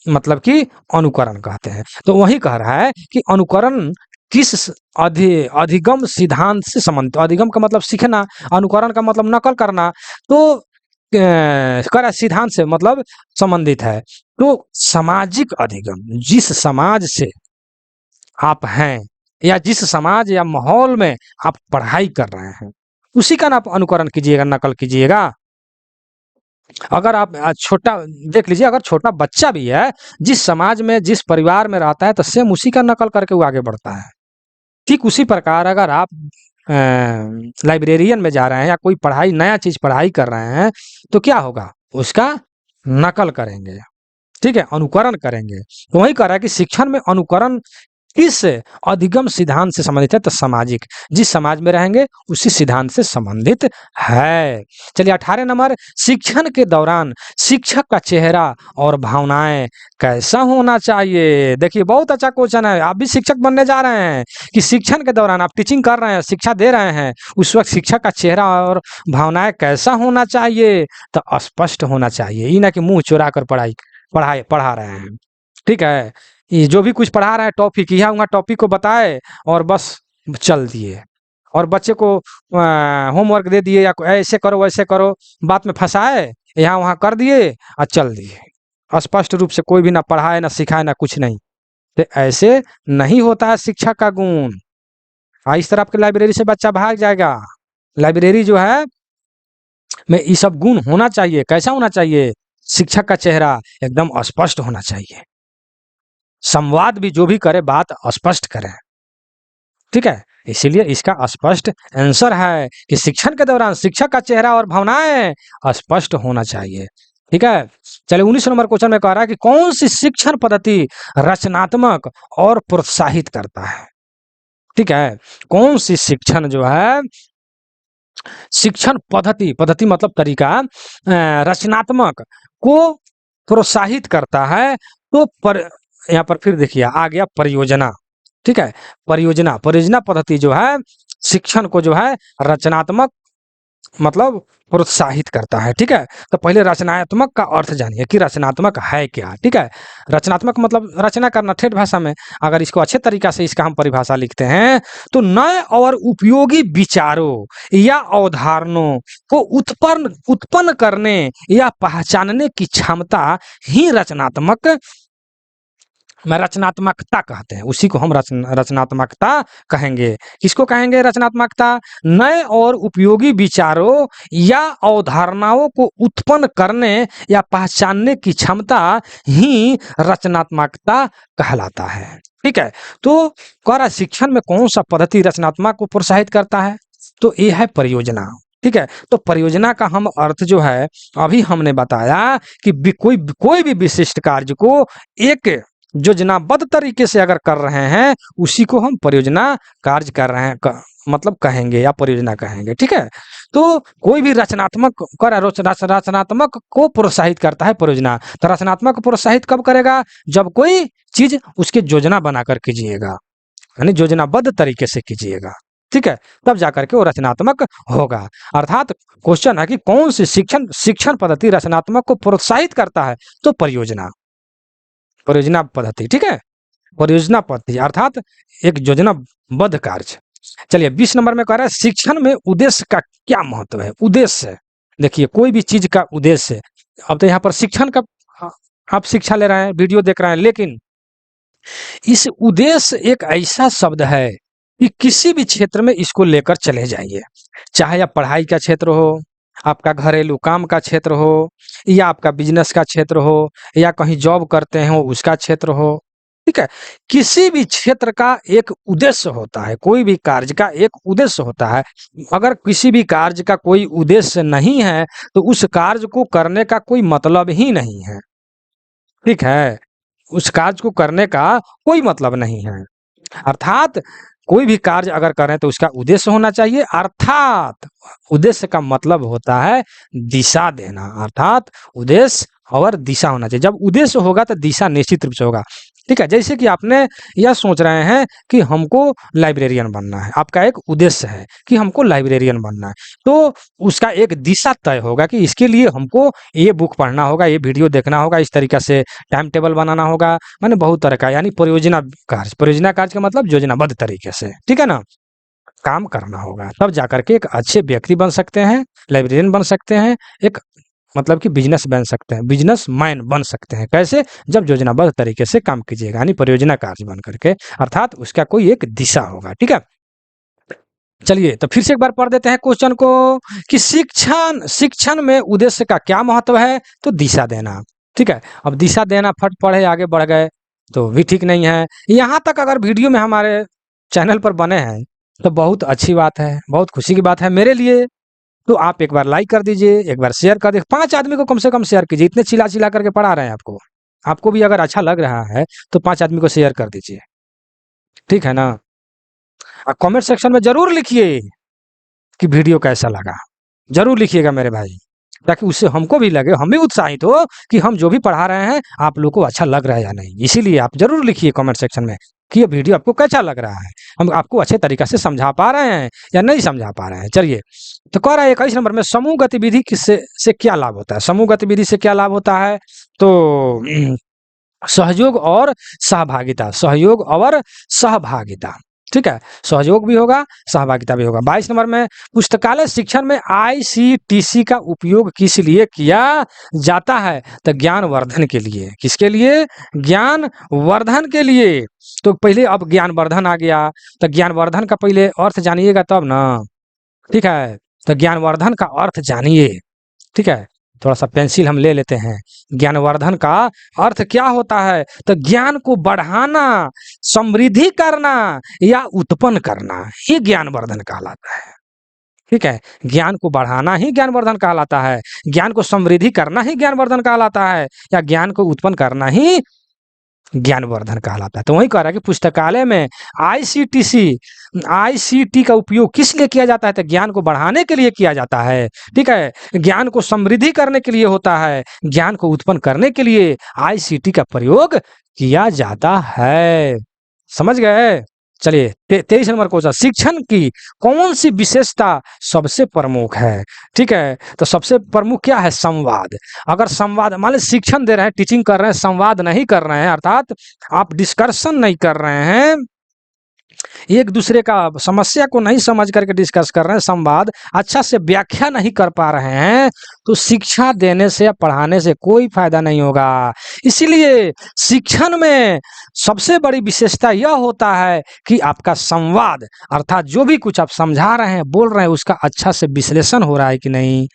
मतलब कि अनुकरण कहते हैं। तो वही कह रहा है कि अनुकरण किस अधिगम सिद्धांत से संबंधित। अधिगम का मतलब सीखना, अनुकरण का मतलब नकल करना। तो कर सिद्धांत से मतलब संबंधित है। तो सामाजिक अधिगम, जिस समाज से आप हैं या जिस समाज या माहौल में आप पढ़ाई कर रहे हैं, उसी का ना आप अनुकरण कीजिएगा, नकल कीजिएगा। अगर आप छोटा देख लीजिए, अगर छोटा बच्चा भी है, जिस समाज में जिस परिवार में रहता है, तो सेम उसी का नकल करके वो आगे बढ़ता है। ठीक उसी प्रकार अगर आप लाइब्रेरियन में जा रहे हैं या कोई पढ़ाई नया चीज पढ़ाई कर रहे हैं, तो क्या होगा? उसका नकल करेंगे। ठीक है, अनुकरण करेंगे। तो वही कह रहा है कि शिक्षण में अनुकरण किस अधिगम सिद्धांत से संबंधित है? तो सामाजिक, जिस समाज में रहेंगे उसी सिद्धांत से संबंधित है। चलिए 18 नंबर, शिक्षण के दौरान शिक्षक का चेहरा और भावनाएं कैसा होना चाहिए? देखिए बहुत अच्छा क्वेश्चन है। आप भी शिक्षक बनने जा रहे हैं कि शिक्षण के दौरान आप टीचिंग कर रहे हैं, शिक्षा दे रहे हैं, उस वक्त शिक्षक का चेहरा और भावनाएं कैसा होना चाहिए? तो स्पष्ट होना चाहिए, ये ना कि मुंह चुरा कर पढ़ा रहे हैं। ठीक है, ये जो भी कुछ पढ़ा रहा है टॉपिक, यहाँ वहाँ टॉपिक को बताए और बस चल दिए, और बच्चे को होमवर्क दे दिए या ऐसे करो वैसे करो, बात में फंसाए, यहाँ वहाँ कर दिए और चल दिए। स्पष्ट रूप से कोई भी ना पढ़ाए ना सिखाए ना कुछ नहीं। तो ऐसे नहीं होता है शिक्षा का गुण। इस तरह आपके लाइब्रेरी से बच्चा भाग जाएगा। लाइब्रेरी जो है में ये सब गुण होना चाहिए। कैसा होना चाहिए? शिक्षक का चेहरा एकदम स्पष्ट होना चाहिए, संवाद भी जो भी करे बात स्पष्ट करें। ठीक है, इसीलिए इसका स्पष्ट आंसर है कि शिक्षण के दौरान शिक्षक का चेहरा और भावनाएं स्पष्ट होना चाहिए। ठीक है, चलिए 19 नंबर क्वेश्चन में कह रहा है कि कौन सी शिक्षण पद्धति रचनात्मक और प्रोत्साहित करता है? ठीक है, कौन सी शिक्षण जो है, शिक्षण पद्धति, पद्धति मतलब तरीका, रचनात्मक को प्रोत्साहित करता है? तो यहाँ पर फिर देखिए आ गया परियोजना। ठीक है, परियोजना, परियोजना पद्धति जो है शिक्षण को जो है रचनात्मक मतलब प्रोत्साहित करता है। ठीक है, तो पहले रचनात्मक का अर्थ जानिए कि रचनात्मक है क्या। ठीक है, रचनात्मक मतलब रचना करना, ठेठ भाषा में अगर इसको अच्छे तरीका से इसका हम परिभाषा लिखते हैं तो नए और उपयोगी विचारों या अवधारणाओं को उत्पन्न करने या पहचानने की क्षमता ही रचनात्मकता कहते हैं। उसी को हम रचनात्मकता कहेंगे। किसको कहेंगे रचनात्मकता? नए और उपयोगी विचारों या अवधारणाओं को उत्पन्न करने या पहचानने की क्षमता ही रचनात्मकता कहलाता है। ठीक है, तो कह रहा शिक्षण में कौन सा पद्धति रचनात्मक को प्रोत्साहित करता है? तो ये है परियोजना। ठीक है, तो परियोजना का हम अर्थ जो है अभी हमने बताया कि कोई भी विशिष्ट कार्य को एक योजनाबद्ध तरीके से अगर कर रहे हैं, उसी को हम परियोजना कार्य कर रहे हैं मतलब कहेंगे या परियोजना कहेंगे। ठीक है, तो कोई भी रचनात्मक रचनात्मक को प्रोत्साहित करता है परियोजना। तो रचनात्मक को प्रोत्साहित कब करेगा? जब कोई चीज उसकी योजना बनाकर कीजिएगा, यानी योजनाबद्ध तरीके से कीजिएगा। ठीक है, तब जाकर के वो रचनात्मक होगा। अर्थात क्वेश्चन है कि कौन सी शिक्षण पद्धति रचनात्मक को प्रोत्साहित करता है? तो परियोजना, परियोजना पद्धति। ठीक है, परियोजना पद्धति अर्थात एक योजनाबद्ध कार्य। चलिए 20 नंबर में कह रहा है शिक्षण में उद्देश्य का क्या महत्व है? उद्देश्य, देखिए कोई भी चीज का उद्देश्य। अब तो यहाँ पर शिक्षण का आप शिक्षा ले रहे हैं, वीडियो देख रहे हैं, लेकिन इस उद्देश्य एक ऐसा शब्द है कि किसी भी क्षेत्र में इसको लेकर चले जाइए, चाहे आप पढ़ाई का क्षेत्र हो, आपका घरेलू काम का क्षेत्र हो, या आपका बिजनेस का क्षेत्र हो, या कहीं जॉब करते हो उसका क्षेत्र हो, ठीक है? किसी भी क्षेत्र का एक उद्देश्य होता है, कोई भी कार्य का एक उद्देश्य होता है। अगर किसी भी कार्य का कोई उद्देश्य नहीं है, तो उस कार्य को करने का कोई मतलब ही नहीं है, ठीक है? उस कार्य को करने का कोई मतलब नहीं है। अर्थात कोई भी कार्य अगर करें तो उसका उद्देश्य होना चाहिए, अर्थात उद्देश्य का मतलब होता है दिशा देना, अर्थात उद्देश्य और दिशा होना चाहिए। जब उद्देश्य होगा तो दिशा निश्चित रूप से होगा, ठीक है? जैसे कि आपने यह सोच रहे हैं कि हमको लाइब्रेरियन बनना है, आपका एक उद्देश्य है कि हमको लाइब्रेरियन बनना है, तो उसका एक दिशा तय होगा कि इसके लिए हमको ये बुक पढ़ना होगा, ये वीडियो देखना होगा, इस तरीका से टाइम टेबल बनाना होगा, माने बहुत तरह का, यानी परियोजना कार्य का मतलब योजनाबद्ध तरीके से, ठीक है ना? काम करना होगा, तब जाकर के एक अच्छे व्यक्ति बन सकते हैं, लाइब्रेरियन बन सकते हैं, एक मतलब कि बिजनेस बन सकते हैं, बिजनेसमैन बन सकते हैं। कैसे? जब योजनाबद्ध तरीके से काम कीजिएगा, यानी परियोजना कार्य बन करके, अर्थात उसका कोई एक दिशा होगा, ठीक है? चलिए तो फिर से एक बार पढ़ देते हैं क्वेश्चन को कि शिक्षण शिक्षण में उद्देश्य का क्या महत्व है? तो दिशा देना, ठीक है? अब दिशा देना, फट पढ़े आगे बढ़ गए तो भी ठीक नहीं है। यहाँ तक अगर वीडियो में हमारे चैनल पर बने हैं तो बहुत अच्छी बात है, बहुत खुशी की बात है मेरे लिए। तो आप एक बार लाइक कर दीजिए, एक बार शेयर कर दीजिए, 5 आदमी को कम से कम शेयर कीजिए, इतने चिल्ला-चिल्ला करके पढ़ा रहे हैं आपको। आपको भी अगर अच्छा लग रहा है तो 5 आदमी को शेयर कर दीजिए, ठीक है ना? कमेंट सेक्शन में ज़रूर लिखिए कि वीडियो कैसा लगा, ज़रूर लिखिएगा मेरे भाई, ताकि उससे हमको भी लगे, हम भी उत्साहित हो कि हम जो भी पढ़ा रहे हैं आप लोग को अच्छा लग रहा है या नहीं। इसीलिए आप ज़रूर लिखिए कमेंट सेक्शन में कि ये वीडियो आपको कैसा लग रहा है, हम आपको अच्छे तरीक़े से समझा पा रहे हैं या नहीं समझा पा रहे हैं। चलिए, तो कह रहा है 21 नंबर में समूह गतिविधि से क्या लाभ होता है? समूह गतिविधि से क्या लाभ होता है? तो सहयोग और सहभागिता, सहयोग और सहभागिता, ठीक है? सहयोग भी होगा, सहभागिता भी होगा। 22 नंबर में पुस्तकालय शिक्षण में आईसीटीसी का उपयोग किस लिए किया जाता है? तो ज्ञानवर्धन के लिए। किसके लिए? ज्ञानवर्धन के लिए। तो पहले अब ज्ञानवर्धन आ गया, तो ज्ञानवर्धन का पहले अर्थ जानिएगा तब ना, ठीक है? तो ज्ञानवर्धन का अर्थ जानिए, ठीक है? थोड़ा-सा पेंसिल हम ले लेते हैं। ज्ञानवर्धन का अर्थ क्या होता है? तो ज्ञान को बढ़ाना, समृद्धि करना या उत्पन्न करना, ये ज्ञानवर्धन कहलाता है, ठीक है? ज्ञान को बढ़ाना ही ज्ञानवर्धन कहलाता है, ज्ञान को समृद्धि करना ही ज्ञानवर्धन कहलाता है, या ज्ञान को उत्पन्न करना ही ज्ञानवर्धन कहलाता है। तो वही कह रहा है कि पुस्तकालय में आईसीटीसी आईसीटी का उपयोग किस लिए किया जाता है? तो ज्ञान को बढ़ाने के लिए किया जाता है, ठीक है? ज्ञान को समृद्धि करने के लिए होता है, ज्ञान को उत्पन्न करने के लिए आईसीटी का प्रयोग किया जाता है। समझ गए? चलिए 23 नंबर क्वेश्चन, शिक्षण की कौन सी विशेषता सबसे प्रमुख है? ठीक है, तो सबसे प्रमुख क्या है? संवाद। अगर संवाद, मान लीजिए शिक्षण दे रहे हैं, टीचिंग कर रहे हैं, संवाद नहीं कर रहे हैं, अर्थात आप डिस्कशन नहीं कर रहे हैं, एक दूसरे का समस्या को नहीं समझ करके डिस्कस कर रहे हैं, संवाद अच्छा से व्याख्या नहीं कर पा रहे हैं, तो शिक्षा देने से या पढ़ाने से कोई फायदा नहीं होगा। इसीलिए शिक्षण में सबसे बड़ी विशेषता यह होता है कि आपका संवाद, अर्थात जो भी कुछ आप समझा रहे हैं, बोल रहे हैं, उसका अच्छा से विश्लेषण हो रहा है कि नहीं,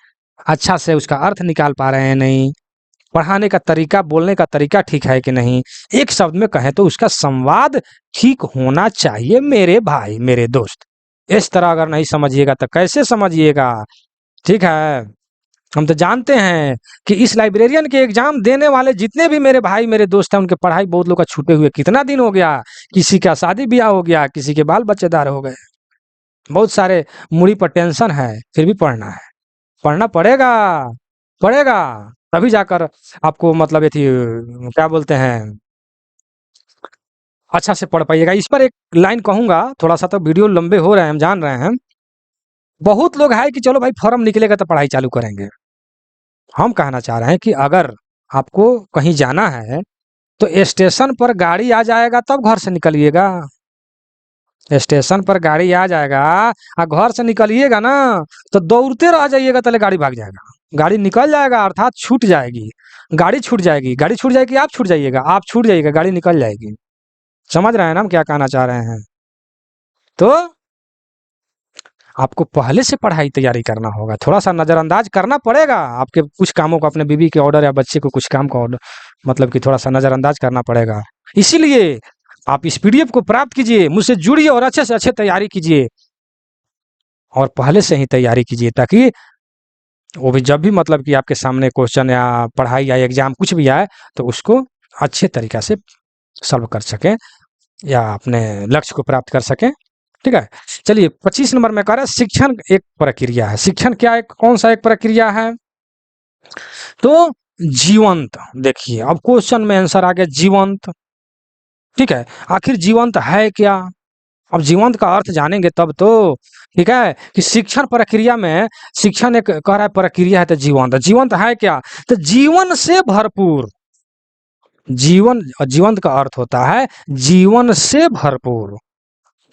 अच्छा से उसका अर्थ निकाल पा रहे हैं नहीं, पढ़ाने का तरीका, बोलने का तरीका ठीक है कि नहीं। एक शब्द में कहें तो उसका संवाद ठीक होना चाहिए मेरे भाई, मेरे दोस्त। इस तरह अगर नहीं समझिएगा तो कैसे समझिएगा, ठीक है? हम तो जानते हैं कि इस लाइब्रेरियन के एग्जाम देने वाले जितने भी मेरे भाई, मेरे दोस्त हैं, उनके पढ़ाई बहुत लोग का छूटे हुए कितना दिन हो गया, किसी का शादी ब्याह हो गया, किसी के बाल बच्चेदार हो गए, बहुत सारे मूड़ी पर टेंशन है, फिर भी पढ़ना है, पढ़ना पड़ेगा, पड़ेगा, तभी जाकर आपको मतलब ये थी, क्या बोलते हैं, अच्छा से पढ़ पाइएगा। इस पर एक लाइन कहूँगा, थोड़ा-सा तो वीडियो लंबे हो रहे हैं, हम जान रहे हैं। बहुत लोग हैं कि चलो भाई फॉर्म निकलेगा तो पढ़ाई चालू करेंगे। हम कहना चाह रहे हैं कि अगर आपको कहीं जाना है, तो स्टेशन पर गाड़ी आ जाएगा तब घर से निकलिएगा। स्टेशन पर गाड़ी आ जाएगा और घर से निकलिएगा ना, तो दौड़ते रह जाइएगा, तले गाड़ी भाग जाएगा। गाड़ी निकल जाएगा, अर्थात छूट जाएगी। गाड़ी छूट जाएगी, गाड़ी छूट जाएगी, आप छूट जाइएगा, आप छूट जाइएगा, गाड़ी निकल जाएगी। समझ रहे हैं ना हम क्या कहना चाह रहे हैं? तो आपको पहले से पढ़ाई तैयारी करना होगा, थोड़ा-सा नज़रअंदाज करना पड़ेगा आपके कुछ कामों को, अपने बीवी के ऑर्डर या बच्चे को कुछ काम का ऑर्डर मतलब कि थोड़ा-सा नज़रअंदाज करना पड़ेगा। इसीलिए आप इस पीडीएफ को प्राप्त कीजिए, मुझसे जुड़िए और अच्छे से अच्छे तैयारी कीजिए और पहले से ही तैयारी कीजिए ताकि वो भी जब भी मतलब कि आपके सामने क्वेश्चन या पढ़ाई या एग्ज़ाम कुछ भी आए, तो उसको अच्छे तरीक़ा से सॉल्व कर सकें या अपने लक्ष्य को प्राप्त कर सकें, ठीक है? चलिए 25 नंबर में कह रहा है शिक्षण एक प्रक्रिया है। शिक्षण क्या है, कौन-सा एक प्रक्रिया है? तो जीवंत, देखिए अब क्वेश्चन में आंसर आ गया जीवंत, ठीक है? आखिर जीवंत है क्या? अब जीवंत का अर्थ जानेंगे तब तो, ठीक है? कि शिक्षण प्रक्रिया में शिक्षण एक कह रहा है प्रक्रिया है तो जीवंत, जीवंत है क्या? तो जीवन से भरपूर, जीवन जीवंत का अर्थ होता है जीवन से भरपूर,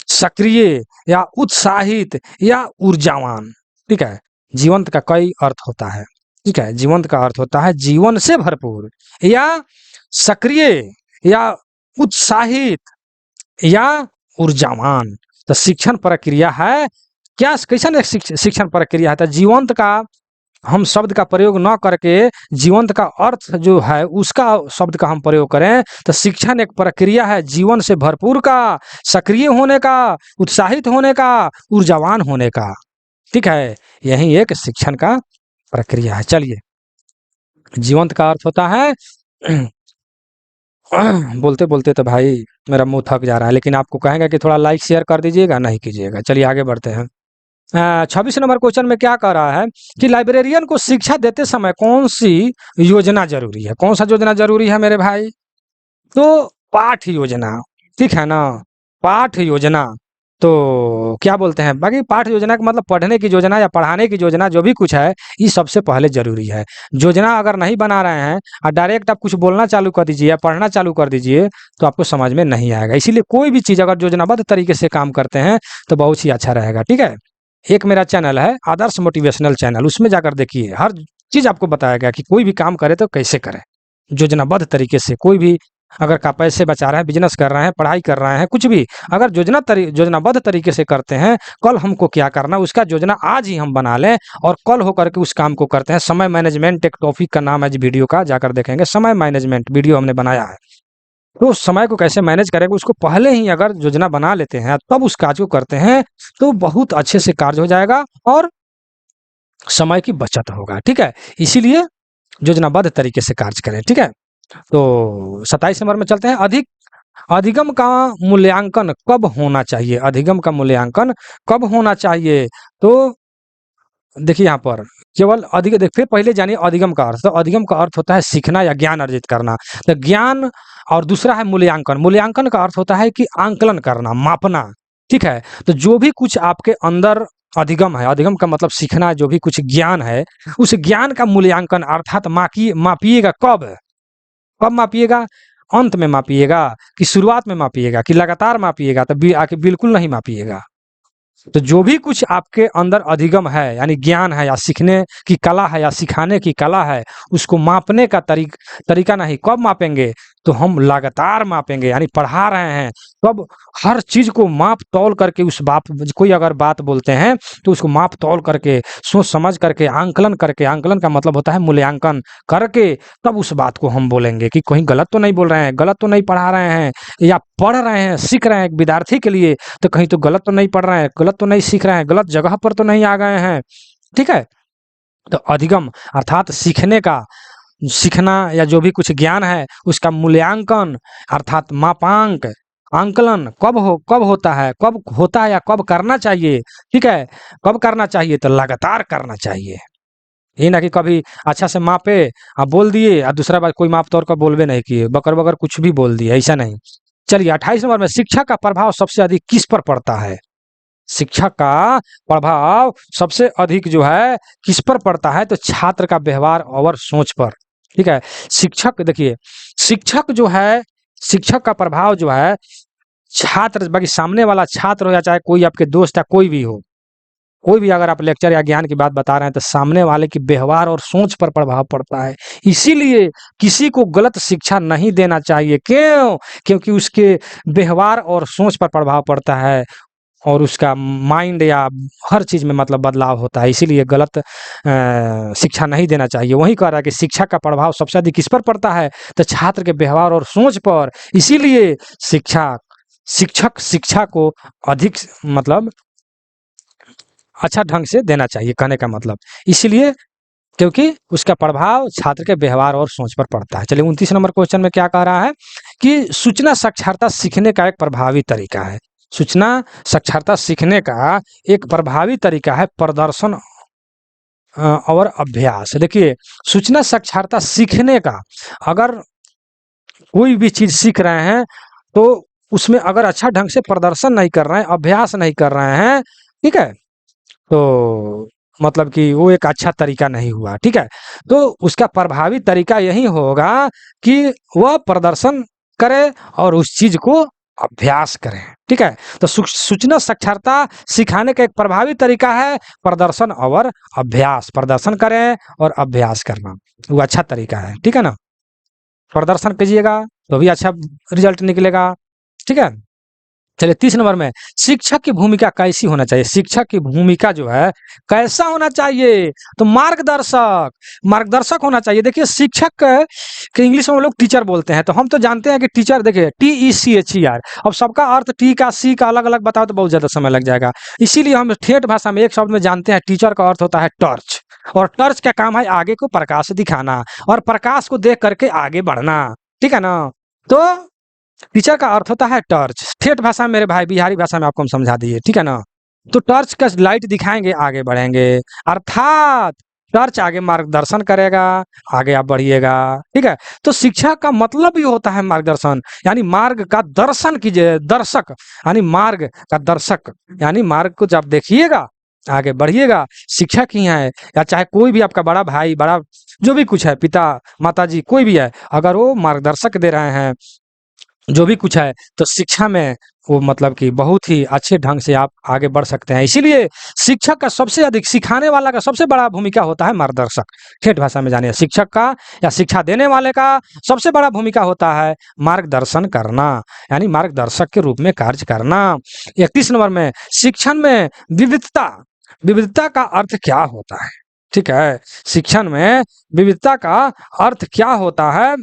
सक्रिय या उत्साहित या ऊर्जावान, ठीक है? जीवंत का कई अर्थ होता है, ठीक है? जीवंत का अर्थ होता है जीवन से भरपूर या सक्रिय या उत्साहित या ऊर्जावान। तो शिक्षण प्रक्रिया है क्या, कैसन एक शिक्षण प्रक्रिया है? तो जीवंत का हम शब्द का प्रयोग न करके जीवंत का अर्थ जो है उसका शब्द का हम प्रयोग करें तो शिक्षण एक प्रक्रिया है जीवन से भरपूर का, सक्रिय होने का, उत्साहित होने का, ऊर्जावान होने का, ठीक है? यही एक शिक्षण का प्रक्रिया है। चलिए, जीवंत का अर्थ होता है बोलते-बोलते तो भाई मेरा मुँह थक जा रहा है, लेकिन आपको कहेंगे कि थोड़ा लाइक शेयर कर दीजिएगा, नहीं कीजिएगा। चलिए आगे बढ़ते हैं। 26 नंबर क्वेश्चन में क्या कह रहा है कि लाइब्रेरियन को शिक्षा देते समय कौन-सी योजना ज़रूरी है? कौन-सा योजना ज़रूरी है मेरे भाई? तो पाठ योजना, ठीक है ना? पाठ योजना, तो क्या बोलते हैं, बाकी पाठ योजना का मतलब पढ़ने की योजना या पढ़ाने की योजना जो भी कुछ है, ये सबसे पहले ज़रूरी है। योजना अगर नहीं बना रहे हैं और डायरेक्ट आप कुछ बोलना चालू कर दीजिए या पढ़ना चालू कर दीजिए, तो आपको समझ में नहीं आएगा। इसीलिए कोई भी चीज़ अगर योजनाबद्ध तरीके से काम करते हैं, तो बहुत ही अच्छा रहेगा, ठीक है? एक मेरा चैनल है आदर्श मोटिवेशनल चैनल, उसमें जाकर देखिए हर चीज़ आपको बताया गया कि कोई भी काम करे तो कैसे करें, योजनाबद्ध तरीके से। कोई भी अगर का पैसे बचा रहे हैं, बिजनेस कर रहे हैं, पढ़ाई कर रहे हैं, कुछ भी अगर योजनाबद्ध तरीके से करते हैं, कल हमको क्या करना उसका योजना आज ही हम बना लें और कल होकर के उस काम को करते हैं। समय मैनेजमेंट एक टॉपिक का नाम है जी वीडियो का, जाकर देखेंगे। समय मैनेजमेंट वीडियो हमने बनाया है। तो समय को कैसे मैनेज करेंगे उसको पहले ही अगर योजना बना लेते हैं, तब उस कार्य को करते हैं, तो बहुत अच्छे से कार्य हो जाएगा और समय की बचत होगा, ठीक है? इसीलिए योजनाबद्ध तरीके से कार्य करें, ठीक है? तो 27 नंबर में चलते हैं। अधिगम का मूल्यांकन कब होना चाहिए? अधिगम का मूल्यांकन कब होना चाहिए? तो देखिए यहाँ पर केवल फिर पहले जानिए अधिगम का अर्थ। तो अधिगम का अर्थ होता है सीखना या ज्ञान अर्जित करना। तो ज्ञान और दूसरा है मूल्यांकन। मूल्यांकन का अर्थ होता है कि आंकलन करना, मापना, ठीक है? तो जो भी कुछ आपके अंदर अधिगम है, अधिगम का मतलब सीखना, जो भी कुछ ज्ञान है, उस ज्ञान का मूल्यांकन अर्थात मापिएगा कब? कब मापिएगा? अंत में मापिएगा कि शुरुआत में मापिएगा कि लगातार मापिएगा? तो आके बिल्कुल नहीं मापिएगा। तो जो भी कुछ आपके अंदर अधिगम है यानी ज्ञान है या सीखने की कला है या सिखाने की कला है, उसको मापने का तरीका नहीं। कब मापेंगे? तो हम लगातार मापेंगे, यानी पढ़ा रहे हैं तब हर चीज़ को माप तौल करके उस कोई अगर बात बोलते हैं तो उसको माप तौल करके, सोच समझ करके, आंकलन करके, आंकलन का मतलब होता है मूल्यांकन करके, तब उस बात को हम बोलेंगे कि कहीं गलत तो नहीं बोल रहे हैं, गलत तो नहीं पढ़ा रहे हैं, या पढ़ रहे हैं, सीख रहे हैं एक विद्यार्थी के लिए, तो कहीं तो गलत तो नहीं पढ़ रहे हैं, गलत तो नहीं सीख रहे हैं, गलत जगह पर तो नहीं आ गए हैं, ठीक है? तो अधिगम अर्थात सीखना या जो भी कुछ ज्ञान है उसका मूल्यांकन अर्थात मापांक, आंकलन कब होता है, या कब करना चाहिए, ठीक है? कब करना चाहिए? तो लगातार करना चाहिए। ये ना कि कभी अच्छा से मापे बोल दिए और दूसरा बार कोई माप तौर का बोलबे नहीं किए, बकर-बकर कुछ भी बोल दिए, ऐसा नहीं। चलिए 28 नंबर में शिक्षा का प्रभाव सबसे अधिक किस पर पड़ता है? शिक्षा का प्रभाव सबसे अधिक जो है किस पर पड़ता है? तो छात्र का व्यवहार और सोच पर, ठीक है? शिक्षक देखिए, शिक्षक जो है, शिक्षक का प्रभाव जो है छात्र, बाकी सामने वाला छात्र हो या चाहे कोई आपके दोस्त या कोई भी हो, कोई भी अगर आप लेक्चर या ज्ञान की बात बता रहे हैं तो सामने वाले की व्यवहार और सोच पर प्रभाव पड़ता है। इसीलिए किसी को गलत शिक्षा नहीं देना चाहिए। क्यों? क्योंकि उसके व्यवहार और सोच पर प्रभाव पड़ता है। और उसका माइंड या हर चीज़ में मतलब बदलाव होता है, इसीलिए गलत शिक्षा नहीं देना चाहिए। वही कह रहा है कि शिक्षा का प्रभाव सबसे अधिक किस पर पड़ता है, तो छात्र के व्यवहार और सोच पर। इसीलिए शिक्षक शिक्षा को अधिक मतलब अच्छा ढंग से देना चाहिए, कहने का मतलब इसलिए क्योंकि उसका प्रभाव छात्र के व्यवहार और सोच पर पड़ता है। चलिए 29 नंबर क्वेश्चन में क्या कह रहा है कि सूचना साक्षरता सीखने का एक प्रभावी तरीका है। सूचना साक्षरता सीखने का एक प्रभावी तरीका है प्रदर्शन और अभ्यास। देखिए, सूचना साक्षरता सीखने का, अगर कोई भी चीज सीख रहे हैं तो उसमें अगर अच्छा ढंग से प्रदर्शन नहीं कर रहे हैं, अभ्यास नहीं कर रहे हैं, ठीक है, तो मतलब कि वो एक अच्छा तरीका नहीं हुआ, ठीक है। तो उसका प्रभावी तरीका यही होगा कि वह प्रदर्शन करे और उस चीज को अभ्यास करें, ठीक है। तो सूचना साक्षरता सिखाने का एक प्रभावी तरीका है प्रदर्शन और अभ्यास। प्रदर्शन करें और अभ्यास करना, वो अच्छा तरीका है, ठीक है ना। प्रदर्शन कीजिएगा तो भी अच्छा रिजल्ट निकलेगा, ठीक है। चलिए 30 नंबर में शिक्षक की भूमिका कैसी होना चाहिए। शिक्षक की भूमिका जो है कैसा होना चाहिए, तो मार्गदर्शक, मार्गदर्शक होना चाहिए। देखिए, शिक्षक के इंग्लिश में हम लोग टीचर बोलते हैं, तो हम तो जानते हैं कि टीचर, देखिए TECHER, अब सबका अर्थ टी का सी का अलग अलग बताओ तो बहुत ज्यादा समय लग जाएगा। इसीलिए हम ठेठ भाषा में एक शब्द में जानते हैं, टीचर का अर्थ होता है टॉर्च, और टॉर्च का काम है आगे को प्रकाश दिखाना और प्रकाश को देख करके आगे बढ़ना, ठीक है ना। तो टीचर का अर्थ होता है टॉर्च। ठेठ भाषा में मेरे भाई, बिहारी भाषा में आपको हम समझा दिए, ठीक है ना। तो टॉर्च का लाइट दिखाएंगे, आगे बढ़ेंगे, अर्थात टॉर्च आगे मार्गदर्शन करेगा, आगे आप बढ़िएगा, ठीक है। तो शिक्षा का मतलब ही होता है मार्गदर्शन, यानी मार्ग का दर्शन कीजिए। दर्शक यानी मार्ग का दर्शक, यानी मार्ग को जब देखिएगा आगे बढ़िएगा। शिक्षक ही है, या चाहे कोई भी आपका बड़ा भाई, बड़ा जो भी कुछ है, पिता माता जी कोई भी है, अगर वो मार्गदर्शक दे रहे हैं जो भी कुछ है, तो शिक्षा में वो मतलब कि बहुत ही अच्छे ढंग से आप आगे बढ़ सकते हैं। इसीलिए शिक्षक का सबसे अधिक, सिखाने वाला का सबसे बड़ा भूमिका होता है मार्गदर्शक। ठेठ भाषा में जानिए, शिक्षक का या शिक्षा देने वाले का सबसे बड़ा भूमिका होता है मार्गदर्शन करना, यानी मार्गदर्शक के रूप में कार्य करना। 31 नंबर में शिक्षण में विविधता, विविधता का अर्थ क्या होता है, ठीक है। शिक्षण में विविधता का अर्थ क्या होता है,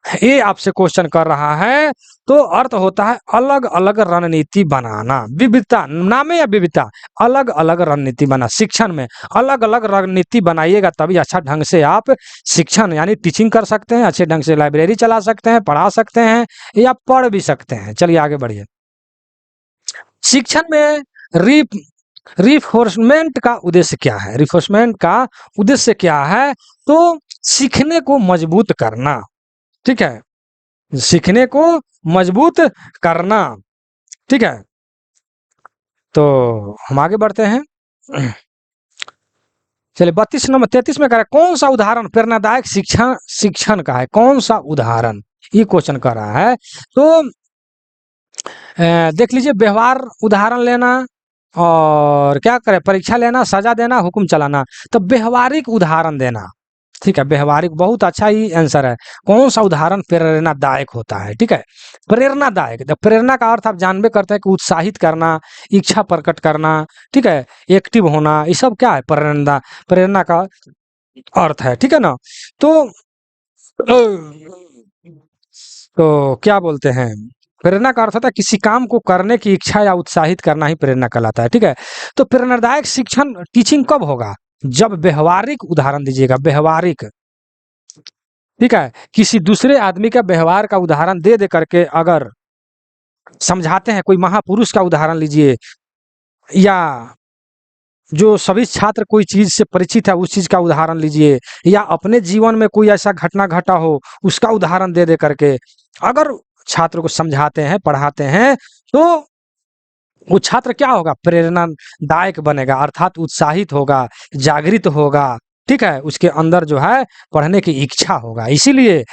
ये आपसे क्वेश्चन कर रहा है। तो अर्थ होता है अलग अलग रणनीति बनाना। विविधता नाम है या विविधता, अलग अलग रणनीति बना। शिक्षण में अलग अलग रणनीति बनाइएगा तभी अच्छा ढंग से आप शिक्षण यानी टीचिंग कर सकते हैं, अच्छे ढंग से लाइब्रेरी चला सकते हैं, पढ़ा सकते हैं या पढ़ भी सकते हैं। चलिए आगे बढ़िए। शिक्षण में रिफोर्समेंट का उद्देश्य क्या है। रिफोर्समेंट का उद्देश्य क्या है, तो सीखने को मजबूत करना, ठीक है, सीखने को मजबूत करना, ठीक है। तो हम आगे बढ़ते हैं। चलिए 32 नंबर 33 में कह रहा है कौन सा उदाहरण प्रेरणादायक शिक्षण शिक्षण का है, कौन सा उदाहरण, ये क्वेश्चन कर रहा है। तो देख लीजिए, व्यवहार उदाहरण लेना और क्या करें, परीक्षा लेना, सजा देना, हुक्म चलाना। तो व्यवहारिक उदाहरण देना, ठीक है, व्यवहारिक बहुत अच्छा ही आंसर है। कौन सा उदाहरण प्रेरणादायक होता है, ठीक है। प्रेरणादायक, तो प्रेरणा का अर्थ आप जानबे करते हैं कि उत्साहित करना, इच्छा प्रकट करना, ठीक है, एक्टिव होना, ये सब क्या है, प्रेरणा का अर्थ है, ठीक है ना। तो क्या बोलते हैं, प्रेरणा का अर्थ होता है किसी काम को करने की इच्छा या उत्साहित करना ही प्रेरणा कहलाता है, ठीक है। तो प्रेरणादायक शिक्षण टीचिंग कब होगा, जब व्यवहारिक उदाहरण दीजिएगा, व्यवहारिक, ठीक है। किसी दूसरे आदमी का व्यवहार का उदाहरण दे दे करके अगर समझाते हैं, कोई महापुरुष का उदाहरण लीजिए, या जो सभी छात्र कोई चीज से परिचित है उस चीज का उदाहरण लीजिए, या अपने जीवन में कोई ऐसा घटना घटा हो उसका उदाहरण दे दे करके अगर छात्र को समझाते हैं, पढ़ाते हैं, तो वो छात्र क्या होगा, प्रेरणादायक बनेगा, अर्थात उत्साहित होगा, जागृत होगा, ठीक है, उसके अंदर जो है पढ़ने की इच्छा होगा। इसीलिए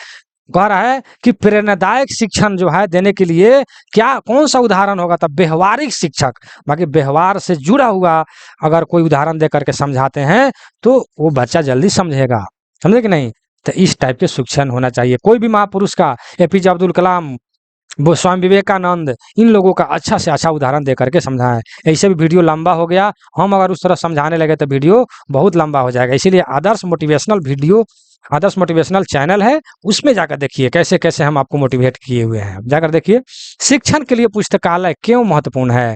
कह रहा है कि प्रेरणादायक शिक्षण जो है देने के लिए क्या, कौन सा उदाहरण होगा, तब व्यवहारिक शिक्षक, बाकी व्यवहार से जुड़ा हुआ अगर कोई उदाहरण दे करके समझाते हैं तो वो बच्चा जल्दी समझेगा, समझे कि नहीं। तो इस टाइप के शिक्षण होना चाहिए। कोई भी महापुरुष का, APJ अब्दुल कलाम, वो स्वामी विवेकानंद, इन लोगों का अच्छा से अच्छा उदाहरण दे करके समझाएं। ऐसे भी वीडियो लंबा हो गया, हम अगर उस तरह समझाने लगे तो वीडियो बहुत लंबा हो जाएगा। इसीलिए आदर्श मोटिवेशनल वीडियो, आदर्श मोटिवेशनल चैनल है, उसमें जाकर देखिए कैसे कैसे हम आपको मोटिवेट किए हुए हैं, जाकर देखिए। शिक्षण के लिए पुस्तकालय क्यों महत्वपूर्ण है?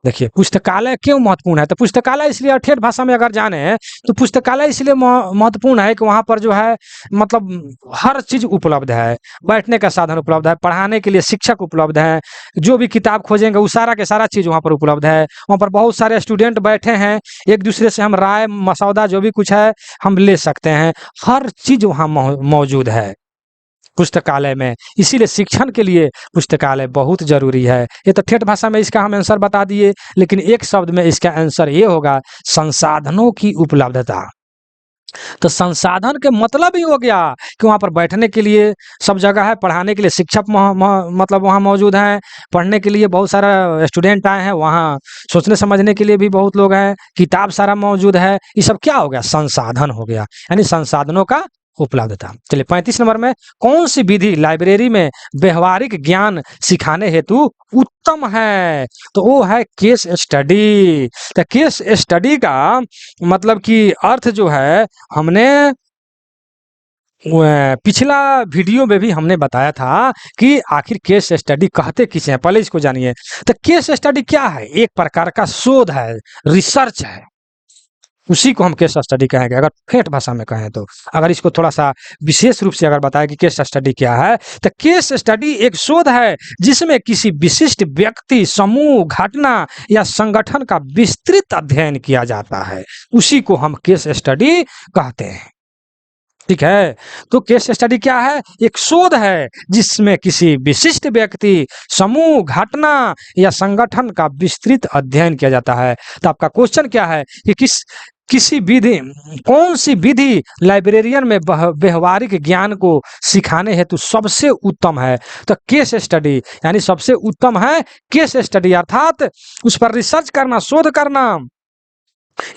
देखिए, पुस्तकालय क्यों महत्वपूर्ण है? तो पुस्तकालय इसलिए ठेठ भाषा में अगर जाने, तो पुस्तकालय इसलिए महत्वपूर्ण है कि वहाँ पर जो है मतलब हर चीज़ उपलब्ध है। बैठने का साधन उपलब्ध है, पढ़ाने के लिए शिक्षक उपलब्ध हैं, जो भी किताब खोजेंगे वो सारा के सारा चीज़ वहाँ पर उपलब्ध है। वहाँ पर बहुत सारे स्टूडेंट बैठे हैं, एक-दूसरे से हम राय, मसौदा जो भी कुछ है, हम ले सकते हैं। हर चीज़ वहाँ मौजूद है पुस्तकालय में। इसीलिए शिक्षण के लिए पुस्तकालय बहुत ज़रूरी है। ये तो ठेठ भाषा में इसका हम आंसर बता दिए, लेकिन एक शब्द में इसका आंसर ये होगा, संसाधनों की उपलब्धता। तो संसाधन के मतलब ही हो गया कि वहाँ पर बैठने के लिए सब जगह है, पढ़ाने के लिए शिक्षक मतलब वहाँ मौजूद हैं, पढ़ने के लिए बहुत सारा स्टूडेंट आए हैं, वहाँ सोचने समझने के लिए भी बहुत लोग हैं, किताब सारा मौजूद है। ये सब क्या हो गया? संसाधन हो गया, यानी संसाधनों का उपलब्धता। चलिए 35 नंबर में, कौन सी विधि लाइब्रेरी में व्यवहारिक ज्ञान सिखाने हेतु उत्तम है? तो वो है केस स्टडी। तो केस स्टडी का मतलब कि अर्थ जो है, हमने पिछला वीडियो में भी हमने बताया था कि आखिर केस स्टडी कहते किसे हैं, पहले इसको जानिए। तो केस स्टडी क्या है? एक प्रकार का शोध है, रिसर्च है, उसी को हम केस स्टडी कहेंगे अगर ठेठ भाषा में कहें तो। अगर इसको थोड़ा सा विशेष रूप से अगर बताएं कि केस स्टडी क्या है, तो केस स्टडी एक शोध है जिसमें किसी विशिष्ट व्यक्ति, समूह, घटना या संगठन का विस्तृत अध्ययन किया जाता है, उसी को हम केस स्टडी कहते हैं। ठीक है, तो केस स्टडी क्या है? एक शोध है जिसमें किसी विशिष्ट व्यक्ति, समूह, घटना या संगठन का विस्तृत अध्ययन किया जाता है। तो आपका क्वेश्चन क्या है कि किसी विधि, कौन सी विधि लाइब्रेरियन में व्यवहारिक ज्ञान को सिखाने हेतु सबसे उत्तम है? तो केस स्टडी, यानी सबसे उत्तम है केस स्टडी, अर्थात उस पर रिसर्च करना, शोध करना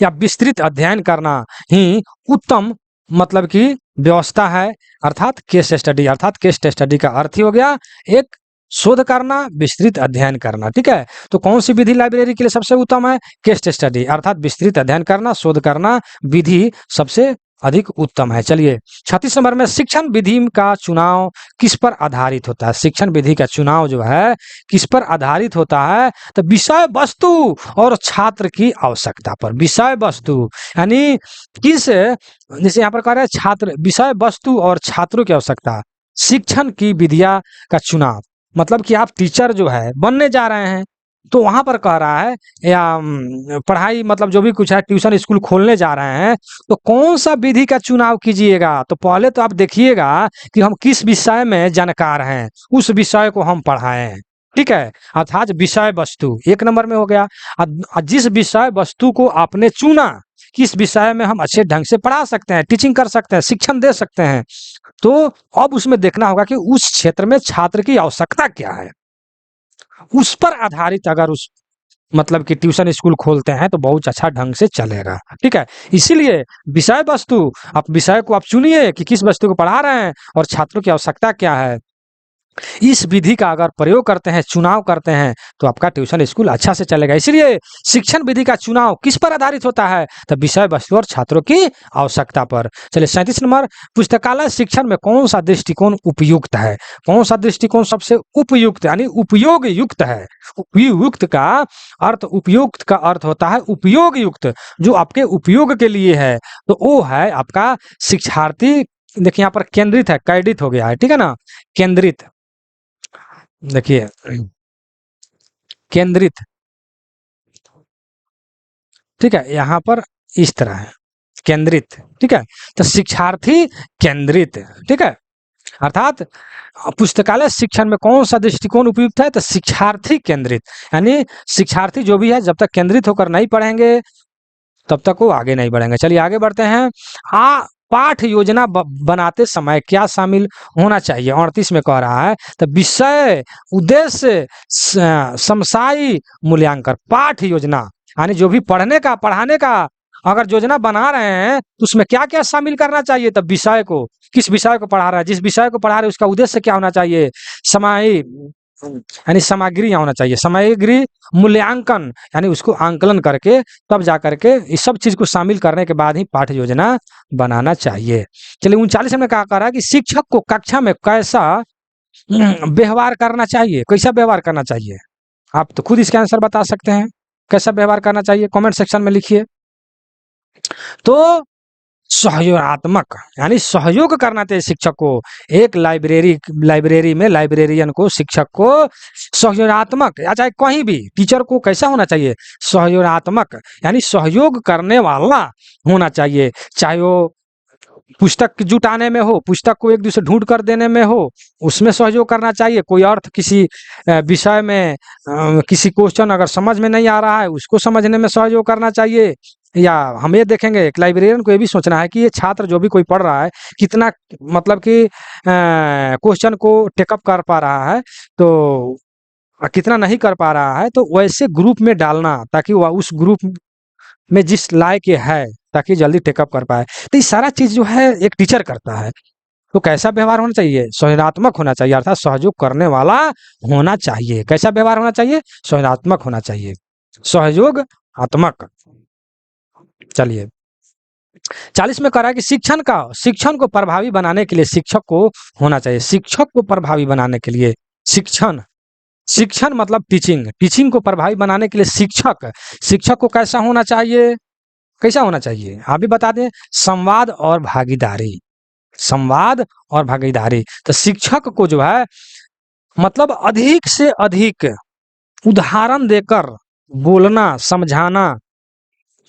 या विस्तृत अध्ययन करना ही उत्तम मतलब की व्यवस्था है, अर्थात केस स्टडी। अर्थात केस स्टडी का अर्थ ही हो गया एक शोध करना, विस्तृत अध्ययन करना। ठीक है, तो कौन सी विधि लाइब्रेरी के लिए सबसे उत्तम है? केस स्टडी, अर्थात विस्तृत अध्ययन करना, शोध करना विधि सबसे अधिक उत्तम है। चलिए 36 नंबर में, शिक्षण विधि का चुनाव किस पर आधारित होता है? शिक्षण विधि का चुनाव जो है किस पर आधारित होता है? तो विषय वस्तु और छात्र की आवश्यकता पर। विषय वस्तु यानी किस, जैसे यहाँ पर कह रहे हैं छात्र, विषय वस्तु और छात्रों की आवश्यकता। शिक्षण की विधिया का चुनाव मतलब कि आप टीचर जो है बनने जा रहे हैं, तो वहां पर कह रहा है या पढ़ाई मतलब जो भी कुछ है, ट्यूशन स्कूल खोलने जा रहे हैं, तो कौन सा विधि का चुनाव कीजिएगा? तो पहले तो आप देखिएगा कि हम किस विषय में जानकार हैं, उस विषय को हम पढ़ाएं। ठीक है, अर्थात विषय वस्तु एक नंबर में हो गया। जिस विषय वस्तु को आपने चुना, किस विषय में हम अच्छे ढंग से पढ़ा सकते हैं, टीचिंग कर सकते हैं, शिक्षण दे सकते हैं, तो अब उसमें देखना होगा कि उस क्षेत्र में छात्र की आवश्यकता क्या है, उस पर आधारित अगर उस मतलब कि ट्यूशन स्कूल खोलते हैं तो बहुत अच्छा ढंग से चलेगा। ठीक है, इसीलिए विषय वस्तु, आप विषय को आप चुनिए कि किस वस्तु को पढ़ा रहे हैं और छात्रों की आवश्यकता क्या है। इस विधि का अगर प्रयोग करते हैं, चुनाव करते हैं, तो आपका ट्यूशन स्कूल अच्छा से चलेगा। इसलिए शिक्षण विधि का चुनाव किस पर आधारित होता है? तो विषय वस्तु और छात्रों की आवश्यकता पर। चलिए 37 नंबर, पुस्तकालय शिक्षण में कौन सा दृष्टिकोण उपयुक्त है? कौन सा दृष्टिकोण सबसे उपयुक्त यानी उपयोग युक्त है? उपयुक्त का अर्थ, उपयुक्त का अर्थ होता है उपयोग युक्त, जो आपके उपयोग के लिए है, तो वो है आपका शिक्षार्थी। देखिए यहाँ पर केंद्रित है, कैडित हो गया है, ठीक है ना, केंद्रित। देखिए केंद्रित, ठीक है, यहाँ पर इस तरह है केंद्रित। ठीक है, तो शिक्षार्थी केंद्रित। ठीक है, अर्थात पुस्तकालय शिक्षण में कौन सा दृष्टिकोण उपयुक्त है? तो शिक्षार्थी केंद्रित, यानी शिक्षार्थी जो भी है जब तक केंद्रित होकर नहीं पढ़ेंगे तब तक वो आगे नहीं बढ़ेंगे। चलिए आगे बढ़ते हैं। पाठ योजना बनाते समय क्या शामिल होना चाहिए? 38 में कह रहा है, तो विषय, उद्देश्य, समसाई मूल्यांकन। पाठ योजना यानी जो भी पढ़ाने का अगर योजना बना रहे हैं तो उसमें क्या क्या शामिल करना चाहिए? तब विषय को, किस विषय को पढ़ा रहा है, जिस विषय को पढ़ा रहे हैं उसका उद्देश्य क्या होना चाहिए, समय, यानी सामग्री यहाँ होना चाहिए, सामग्री मूल्यांकन यानी उसको आंकलन करके तब जा करके इस सब चीज को शामिल करने के बाद ही पाठ्य योजना बनाना चाहिए। चलिए 39 में क्या कह रहा है कि शिक्षक को कक्षा में कैसा व्यवहार करना चाहिए, कैसा व्यवहार करना चाहिए? आप तो खुद इसका आंसर बता सकते हैं, कैसा व्यवहार करना चाहिए कमेंट सेक्शन में लिखिए। तो सहयोगात्मक यानी सहयोग करना चाहिए शिक्षक को। एक लाइब्रेरी में लाइब्रेरियन को, शिक्षक को सहयोगात्मक या चाहे कहीं भी टीचर को कैसा होना चाहिए? सहयोगात्मक यानी सहयोग करने वाला होना चाहिए। चाहे वो पुस्तक जुटाने में हो, पुस्तक को एक दूसरे ढूंढ कर देने में हो, उसमें सहयोग करना चाहिए। कोई अर्थ किसी विषय में किसी क्वेश्चन अगर समझ में नहीं आ रहा है उसको समझने में सहयोग करना चाहिए। या हम ये देखेंगे एक लाइब्रेरियन को ये भी सोचना है कि ये छात्र जो भी कोई पढ़ रहा है कितना मतलब कि क्वेश्चन को टेकअप कर पा रहा है, तो कितना नहीं कर पा रहा है, तो वैसे ग्रुप में डालना ताकि वह उस ग्रुप में जिस लायक ये है ताकि जल्दी टेकअप कर पाए। तो ये सारा चीज जो है एक टीचर करता है। तो कैसा व्यवहार होना चाहिए? सहयोगात्मक होना चाहिए, अर्थात सहयोग करने वाला होना चाहिए। कैसा व्यवहार होना चाहिए? सहयोगात्मक होना चाहिए, सहयोगात्मक। चलिए 40 में कह रहा है कि शिक्षण को प्रभावी बनाने के लिए शिक्षक को होना चाहिए। शिक्षक को प्रभावी बनाने के लिए शिक्षण शिक्षण मतलब टीचिंग को प्रभावी बनाने के लिए शिक्षक को कैसा होना चाहिए? कैसा होना चाहिए आप भी बता दें। संवाद और भागीदारी, संवाद और भागीदारी। तो शिक्षक को जो है मतलब अधिक से अधिक उदाहरण देकर बोलना समझाना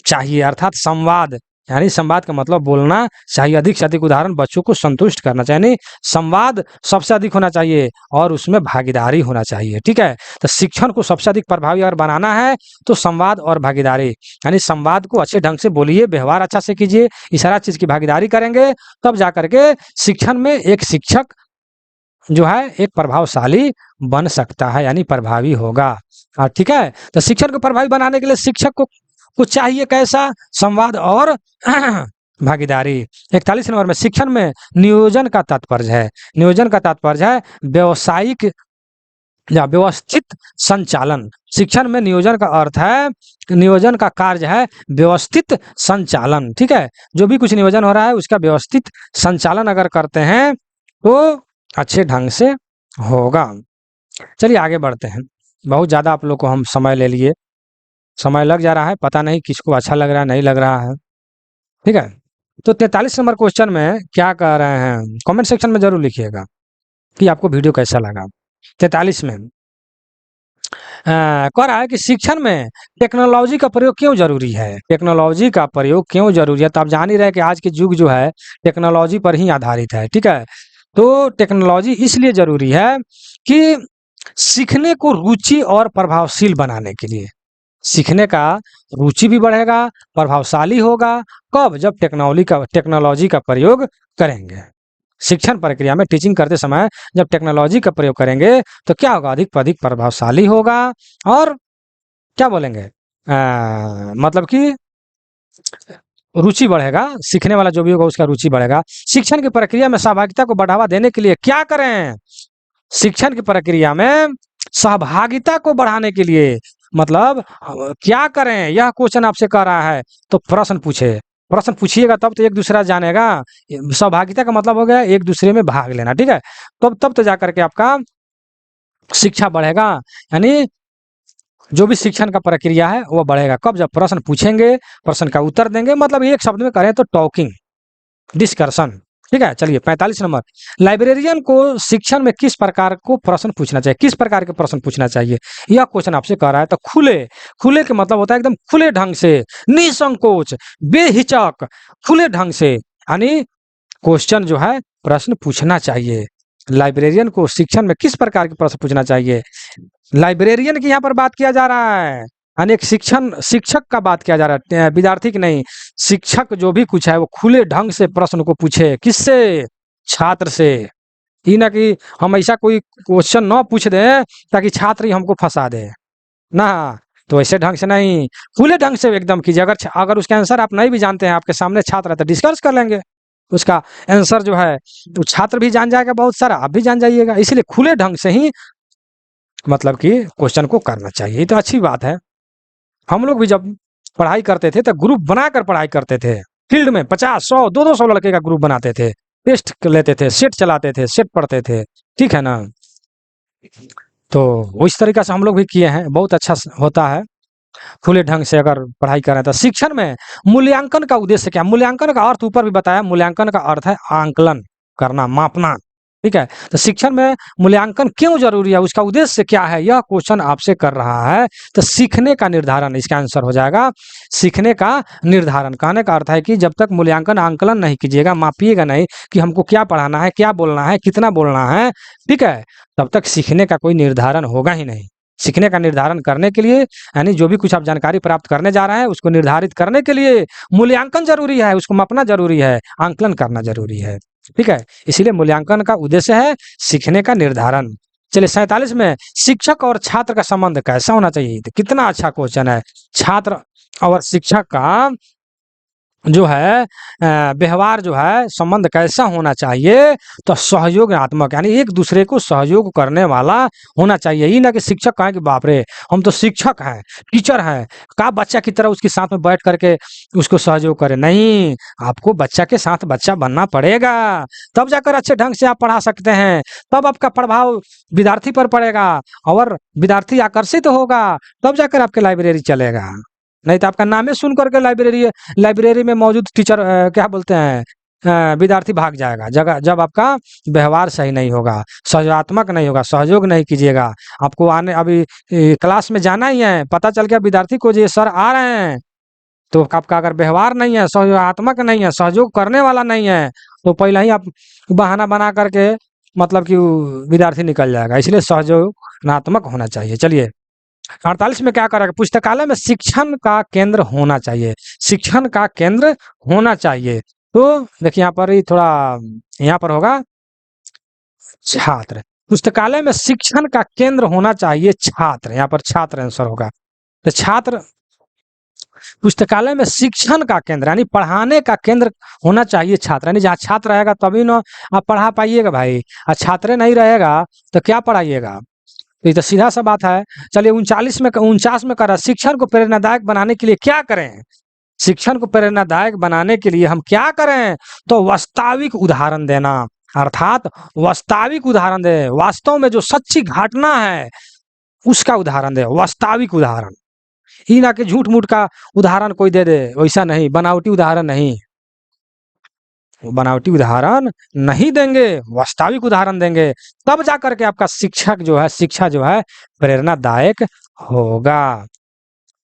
चाहिए, अर्थात संवाद यानी संवाद का मतलब बोलना चाहिए। अधिक से अधिक उदाहरण बच्चों को संतुष्ट करना चाहिए, यानी संवाद सबसे अधिक होना चाहिए और उसमें भागीदारी होना चाहिए। ठीक है, तो शिक्षण को सबसे अधिक प्रभावी और बनाना है तो संवाद और भागीदारी, यानी संवाद को अच्छे ढंग से बोलिए, व्यवहार अच्छा से कीजिए, इस सारा चीज की भागीदारी करेंगे तब जा करके शिक्षण में एक शिक्षक जो है एक प्रभावशाली बन सकता है, यानी प्रभावी होगा। ठीक है, तो शिक्षण को प्रभावी बनाने के लिए शिक्षक को चाहिए कैसा? संवाद और भागीदारी। 41 नंबर में शिक्षण में नियोजन का तात्पर्य है, नियोजन का तात्पर्य है व्यवसायिक या व्यवस्थित संचालन। शिक्षण में नियोजन का अर्थ है, नियोजन का कार्य है व्यवस्थित संचालन। ठीक है, जो भी कुछ नियोजन हो रहा है उसका व्यवस्थित संचालन अगर करते हैं तो अच्छे ढंग से होगा। चलिए आगे बढ़ते हैं, बहुत ज्यादा आप लोग को हम समय ले लिए, समय लग जा रहा है, पता नहीं किसको अच्छा लग रहा है नहीं लग रहा है। ठीक है, तो 43 नंबर क्वेश्चन में क्या कह रहे हैं कमेंट सेक्शन में जरूर लिखिएगा कि आपको वीडियो कैसा लगा। 43 में कह रहा है कि शिक्षण में टेक्नोलॉजी का प्रयोग क्यों जरूरी है? टेक्नोलॉजी का प्रयोग क्यों जरूरी है? तो आप जान ही रहे कि आज के युग जो है टेक्नोलॉजी पर ही आधारित है। ठीक है, तो टेक्नोलॉजी इसलिए जरूरी है कि सीखने को रुचि और प्रभावशील बनाने के लिए, सीखने का रुचि भी बढ़ेगा, प्रभावशाली होगा। कब? जब टेक्नोलॉजी का प्रयोग करेंगे। शिक्षण प्रक्रिया में टीचिंग करते समय जब टेक्नोलॉजी का प्रयोग करेंगे तो क्या होगा? अधिक से अधिक प्रभावशाली होगा और क्या बोलेंगे मतलब कि रुचि बढ़ेगा, सीखने वाला जो भी होगा उसका रुचि बढ़ेगा। शिक्षण की प्रक्रिया में सहभागिता को बढ़ावा देने के लिए क्या करें? शिक्षण की प्रक्रिया में सहभागिता को बढ़ाने के लिए मतलब क्या करें, यह क्वेश्चन आपसे कह रहा है तो प्रश्न पूछिएगा तब तो एक दूसरा जानेगा। सहभागिता का मतलब हो गया एक दूसरे में भाग लेना। ठीक है, तब तो जाकर के आपका शिक्षा बढ़ेगा, यानी जो भी शिक्षण का प्रक्रिया है वो बढ़ेगा। कब? जब प्रश्न पूछेंगे, प्रश्न का उत्तर देंगे, मतलब एक शब्द में करें तो टॉकिंग, डिस्कशन। ठीक है, चलिए 45 नंबर, लाइब्रेरियन को शिक्षण में किस प्रकार को प्रश्न पूछना चाहिए? किस प्रकार के प्रश्न पूछना चाहिए यह क्वेश्चन आपसे कह रहा है। तो खुले के मतलब होता है एकदम खुले ढंग से, निसंकोच, बेहिचक, खुले ढंग से, यानी क्वेश्चन जो है प्रश्न पूछना चाहिए। लाइब्रेरियन को शिक्षण में किस प्रकार के प्रश्न पूछना चाहिए? लाइब्रेरियन की यहाँ पर बात किया जा रहा है, यानी एक शिक्षक का बात किया जा रहा है, विद्यार्थी की नहीं। शिक्षक जो भी कुछ है वो खुले ढंग से प्रश्न को पूछे, किससे? छात्र से। ये ना कि हम ऐसा कोई क्वेश्चन ना पूछ दें ताकि छात्र ही हमको फंसा दे ना, तो ऐसे ढंग से नहीं, खुले ढंग से एकदम कीजिए। अगर उसका आंसर आप नहीं भी जानते हैं, आपके सामने छात्र है तो डिस्कस कर लेंगे उसका आंसर जो है, तो छात्र भी जान जाएगा बहुत सारा, आप भी जान जाइएगा। इसलिए खुले ढंग से ही मतलब कि क्वेश्चन को करना चाहिए। ये तो अच्छी बात है। हम लोग भी जब पढ़ाई करते थे तो ग्रुप बनाकर पढ़ाई करते थे। फील्ड में 50, 100, 200 लड़के का ग्रुप बनाते थे, टेस्ट लेते थे, सेट चलाते थे, सेट पढ़ते थे, ठीक है ना। तो वो इस तरीका से हम लोग भी किए हैं, बहुत अच्छा होता है खुले ढंग से अगर पढ़ाई करें तो। शिक्षण में मूल्यांकन का उद्देश्य क्या? मूल्यांकन का अर्थ ऊपर भी बताया, मूल्यांकन का अर्थ है आंकलन करना, मापना, ठीक है। तो शिक्षण में मूल्यांकन क्यों जरूरी है, उसका उद्देश्य क्या है, यह क्वेश्चन आपसे कर रहा है। तो सीखने का निर्धारण इसका आंसर हो जाएगा, सीखने का निर्धारण। कहने का अर्थ है कि जब तक मूल्यांकन आंकलन नहीं कीजिएगा, मापिएगा नहीं कि हमको क्या पढ़ाना है, क्या बोलना है, कितना बोलना है, ठीक है, तब तक सीखने का कोई निर्धारण होगा ही नहीं। सीखने का निर्धारण करने के लिए, यानी जो भी कुछ आप जानकारी प्राप्त करने जा रहे हैं उसको निर्धारित करने के लिए मूल्यांकन जरूरी है, उसको मापना जरूरी है, आंकलन करना जरूरी है, ठीक है। इसीलिए मूल्यांकन का उद्देश्य है सीखने का निर्धारण। चलिए 47 में शिक्षक और छात्र का संबंध कैसा होना चाहिए? तो कितना अच्छा क्वेश्चन है। छात्र और शिक्षक का जो है व्यवहार जो है, संबंध कैसा होना चाहिए? तो सहयोगात्मक, यानी एक दूसरे को सहयोग करने वाला होना चाहिए। ये ना कि शिक्षक कहें कि बाप रे हम तो शिक्षक हैं, टीचर हैं, का बच्चा की तरह उसके साथ में बैठ करके उसको सहयोग करे। नहीं, आपको बच्चा के साथ बच्चा बनना पड़ेगा, तब जाकर अच्छे ढंग से आप पढ़ा सकते हैं, तब आपका प्रभाव विद्यार्थी पर पड़ेगा और विद्यार्थी आकर्षित होगा, तब जाकर आपके लाइब्रेरी चलेगा। नहीं तो आपका नाम ही सुन करके लाइब्रेरी में मौजूद टीचर क्या बोलते हैं विद्यार्थी भाग जाएगा। जगह जब आपका व्यवहार सही नहीं होगा, सहयोगात्मक नहीं होगा, सहयोग नहीं कीजिएगा। आपको आने अभी क्लास में जाना ही है, पता चल गया विद्यार्थी को ये सर आ रहे हैं, तो आपका अगर व्यवहार नहीं है, सहयोगात्मक नहीं है, सहयोग करने वाला नहीं है, तो पहले ही आप बहाना बना करके मतलब कि विद्यार्थी निकल जाएगा। इसलिए सहयोगात्मक होना चाहिए। चलिए 48 में क्या करेगा? पुस्तकालय में शिक्षण का केंद्र होना चाहिए, शिक्षण का केंद्र होना चाहिए। तो देखिए यहाँ पर ही थोड़ा, यहाँ पर होगा छात्र। पुस्तकालय में शिक्षण का केंद्र होना चाहिए छात्र, यहाँ पर छात्र आंसर होगा। तो छात्र, पुस्तकालय में शिक्षण का केंद्र यानी पढ़ाने का केंद्र होना चाहिए छात्र, यानी जहाँ छात्र रहेगा तभी ना आप पढ़ा पाइएगा भाई, और छात्र नहीं रहेगा तो क्या पढ़ाइएगा? ये तो सीधा सा बात है। चलिए 49 में करा, शिक्षण को प्रेरणादायक बनाने के लिए क्या करें? शिक्षण को प्रेरणादायक बनाने के लिए हम क्या करें? तो वास्तविक उदाहरण देना, अर्थात वास्तविक उदाहरण दे, वास्तव में जो सच्ची घटना है उसका उदाहरण दे, वास्तविक उदाहरण। ही ना कि झूठ मूठ का उदाहरण कोई दे दे, वैसा नहीं, बनावटी उदाहरण नहीं, बनावटी उदाहरण नहीं देंगे, वास्तविक उदाहरण देंगे, तब जाकर के आपका शिक्षक जो है, शिक्षा जो है प्रेरणादायक होगा।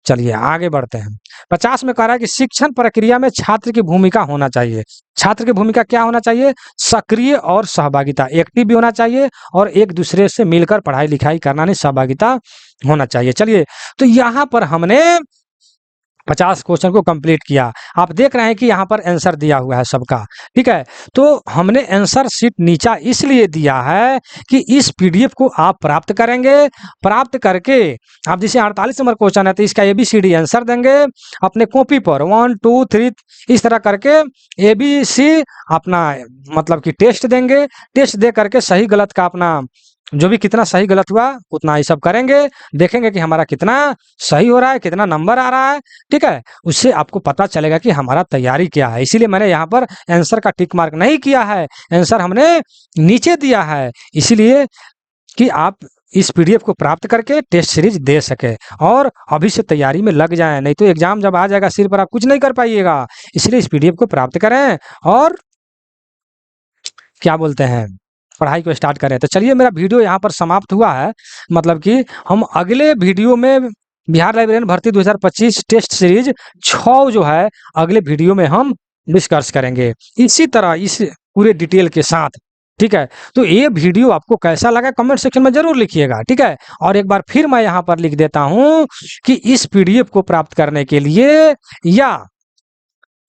चलिए आगे बढ़ते हैं। 50 में कह रहा है कि शिक्षण प्रक्रिया में छात्र की भूमिका होना चाहिए। छात्र की भूमिका क्या होना चाहिए? सक्रिय और सहभागिता, एक्टिव भी होना चाहिए और एक दूसरे से मिलकर पढ़ाई लिखाई करना, नहीं सहभागिता होना चाहिए। चलिए तो यहाँ पर हमने 50 क्वेश्चन को कंप्लीट किया। आप देख रहे हैं कि यहाँ पर आंसर दिया हुआ है सबका, ठीक है। तो हमने आंसर शीट नीचा इसलिए दिया है कि इस पीडीएफ को आप प्राप्त करेंगे, प्राप्त करके आप जैसे 48 नंबर क्वेश्चन है तो इसका ABCD आंसर देंगे अपने कॉपी पर 1 2 3 इस तरह करके ABC अपना मतलब कि टेस्ट देंगे, टेस्ट दे करके सही गलत का अपना जो भी कितना सही गलत हुआ उतना ही सब करेंगे, देखेंगे कि हमारा कितना सही हो रहा है, कितना नंबर आ रहा है, ठीक है। उससे आपको पता चलेगा कि हमारा तैयारी क्या है। इसीलिए मैंने यहाँ पर आंसर का टिक मार्क नहीं किया है, आंसर हमने नीचे दिया है, इसीलिए कि आप इस पीडीएफ को प्राप्त करके टेस्ट सीरीज दे सके और अभी से तैयारी में लग जाए, नहीं तो एग्जाम जब आ जाएगा सिर पर आप कुछ नहीं कर पाइएगा। इसलिए इस पीडीएफ को प्राप्त करें और क्या बोलते हैं पढ़ाई को स्टार्ट करें। तो चलिए मेरा वीडियो यहाँ पर समाप्त हुआ है, मतलब कि हम अगले वीडियो में बिहार लाइब्रेरियन भर्ती 2025 टेस्ट सीरीज 6 जो है अगले वीडियो में हम डिस्कस करेंगे इसी तरह इस पूरे डिटेल के साथ, ठीक है। तो ये वीडियो आपको कैसा लगा कमेंट सेक्शन में जरूर लिखिएगा, ठीक है। और एक बार फिर मैं यहाँ पर लिख देता हूँ कि इस पीडीएफ को प्राप्त करने के लिए या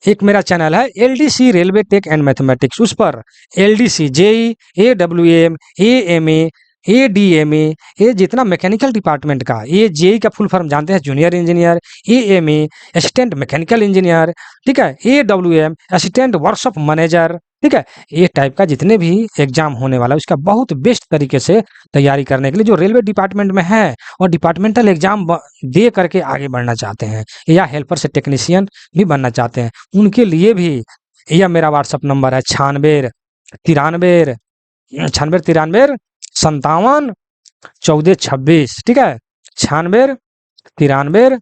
एक मेरा चैनल है LDC railway tech and mathematics, उस पर LDC JEE AWM AMA ADMA ये जितना मैकेनिकल डिपार्टमेंट का, ये JEE का फुल फॉर्म जानते हैं junior engineer, AMA assistant mechanical engineer, ठीक है, AWM असिस्टेंट वर्कशॉप मैनेजर, ठीक है। ये टाइप का जितने भी एग्जाम होने वाला है उसका बहुत बेस्ट तरीके से तैयारी करने के लिए जो रेलवे डिपार्टमेंट में है और डिपार्टमेंटल एग्जाम दे करके आगे बढ़ना चाहते हैं या हेल्पर से टेक्नीशियन भी बनना चाहते हैं, उनके लिए भी यह मेरा व्हाट्सअप नंबर है 96 93 97 57 ठीक है। 96 93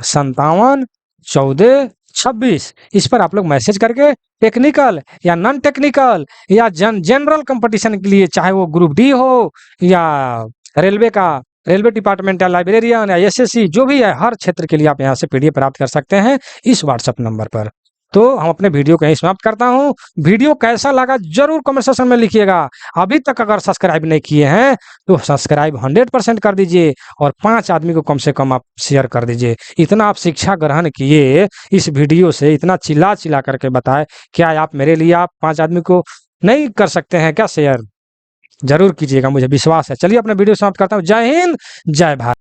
57 57 इस पर आप लोग मैसेज करके टेक्निकल या नॉन टेक्निकल या जनरल कंपटीशन के लिए, चाहे वो ग्रुप डी हो या रेलवे का रेलवे डिपार्टमेंट या लाइब्रेरियन या एसएससी जो भी है, हर क्षेत्र के लिए आप यहाँ से पीडीएफ प्राप्त कर सकते हैं इस व्हाट्सएप नंबर पर। तो हम अपने वीडियो को यहीं समाप्त करता हूँ। वीडियो कैसा लगा जरूर कमेंट सेक्शन में लिखिएगा। अभी तक अगर सब्सक्राइब नहीं किए हैं तो सब्सक्राइब 100% कर दीजिए और 5 आदमी को कम से कम आप शेयर कर दीजिए। इतना आप शिक्षा ग्रहण किए इस वीडियो से, इतना चिल्ला चिल्ला करके बताए, क्या आप मेरे लिए आप 5 आदमी को नहीं कर सकते हैं क्या शेयर? जरूर कीजिएगा, मुझे विश्वास है। चलिए अपना वीडियो समाप्त करता हूँ। जय हिंद, जय भारत।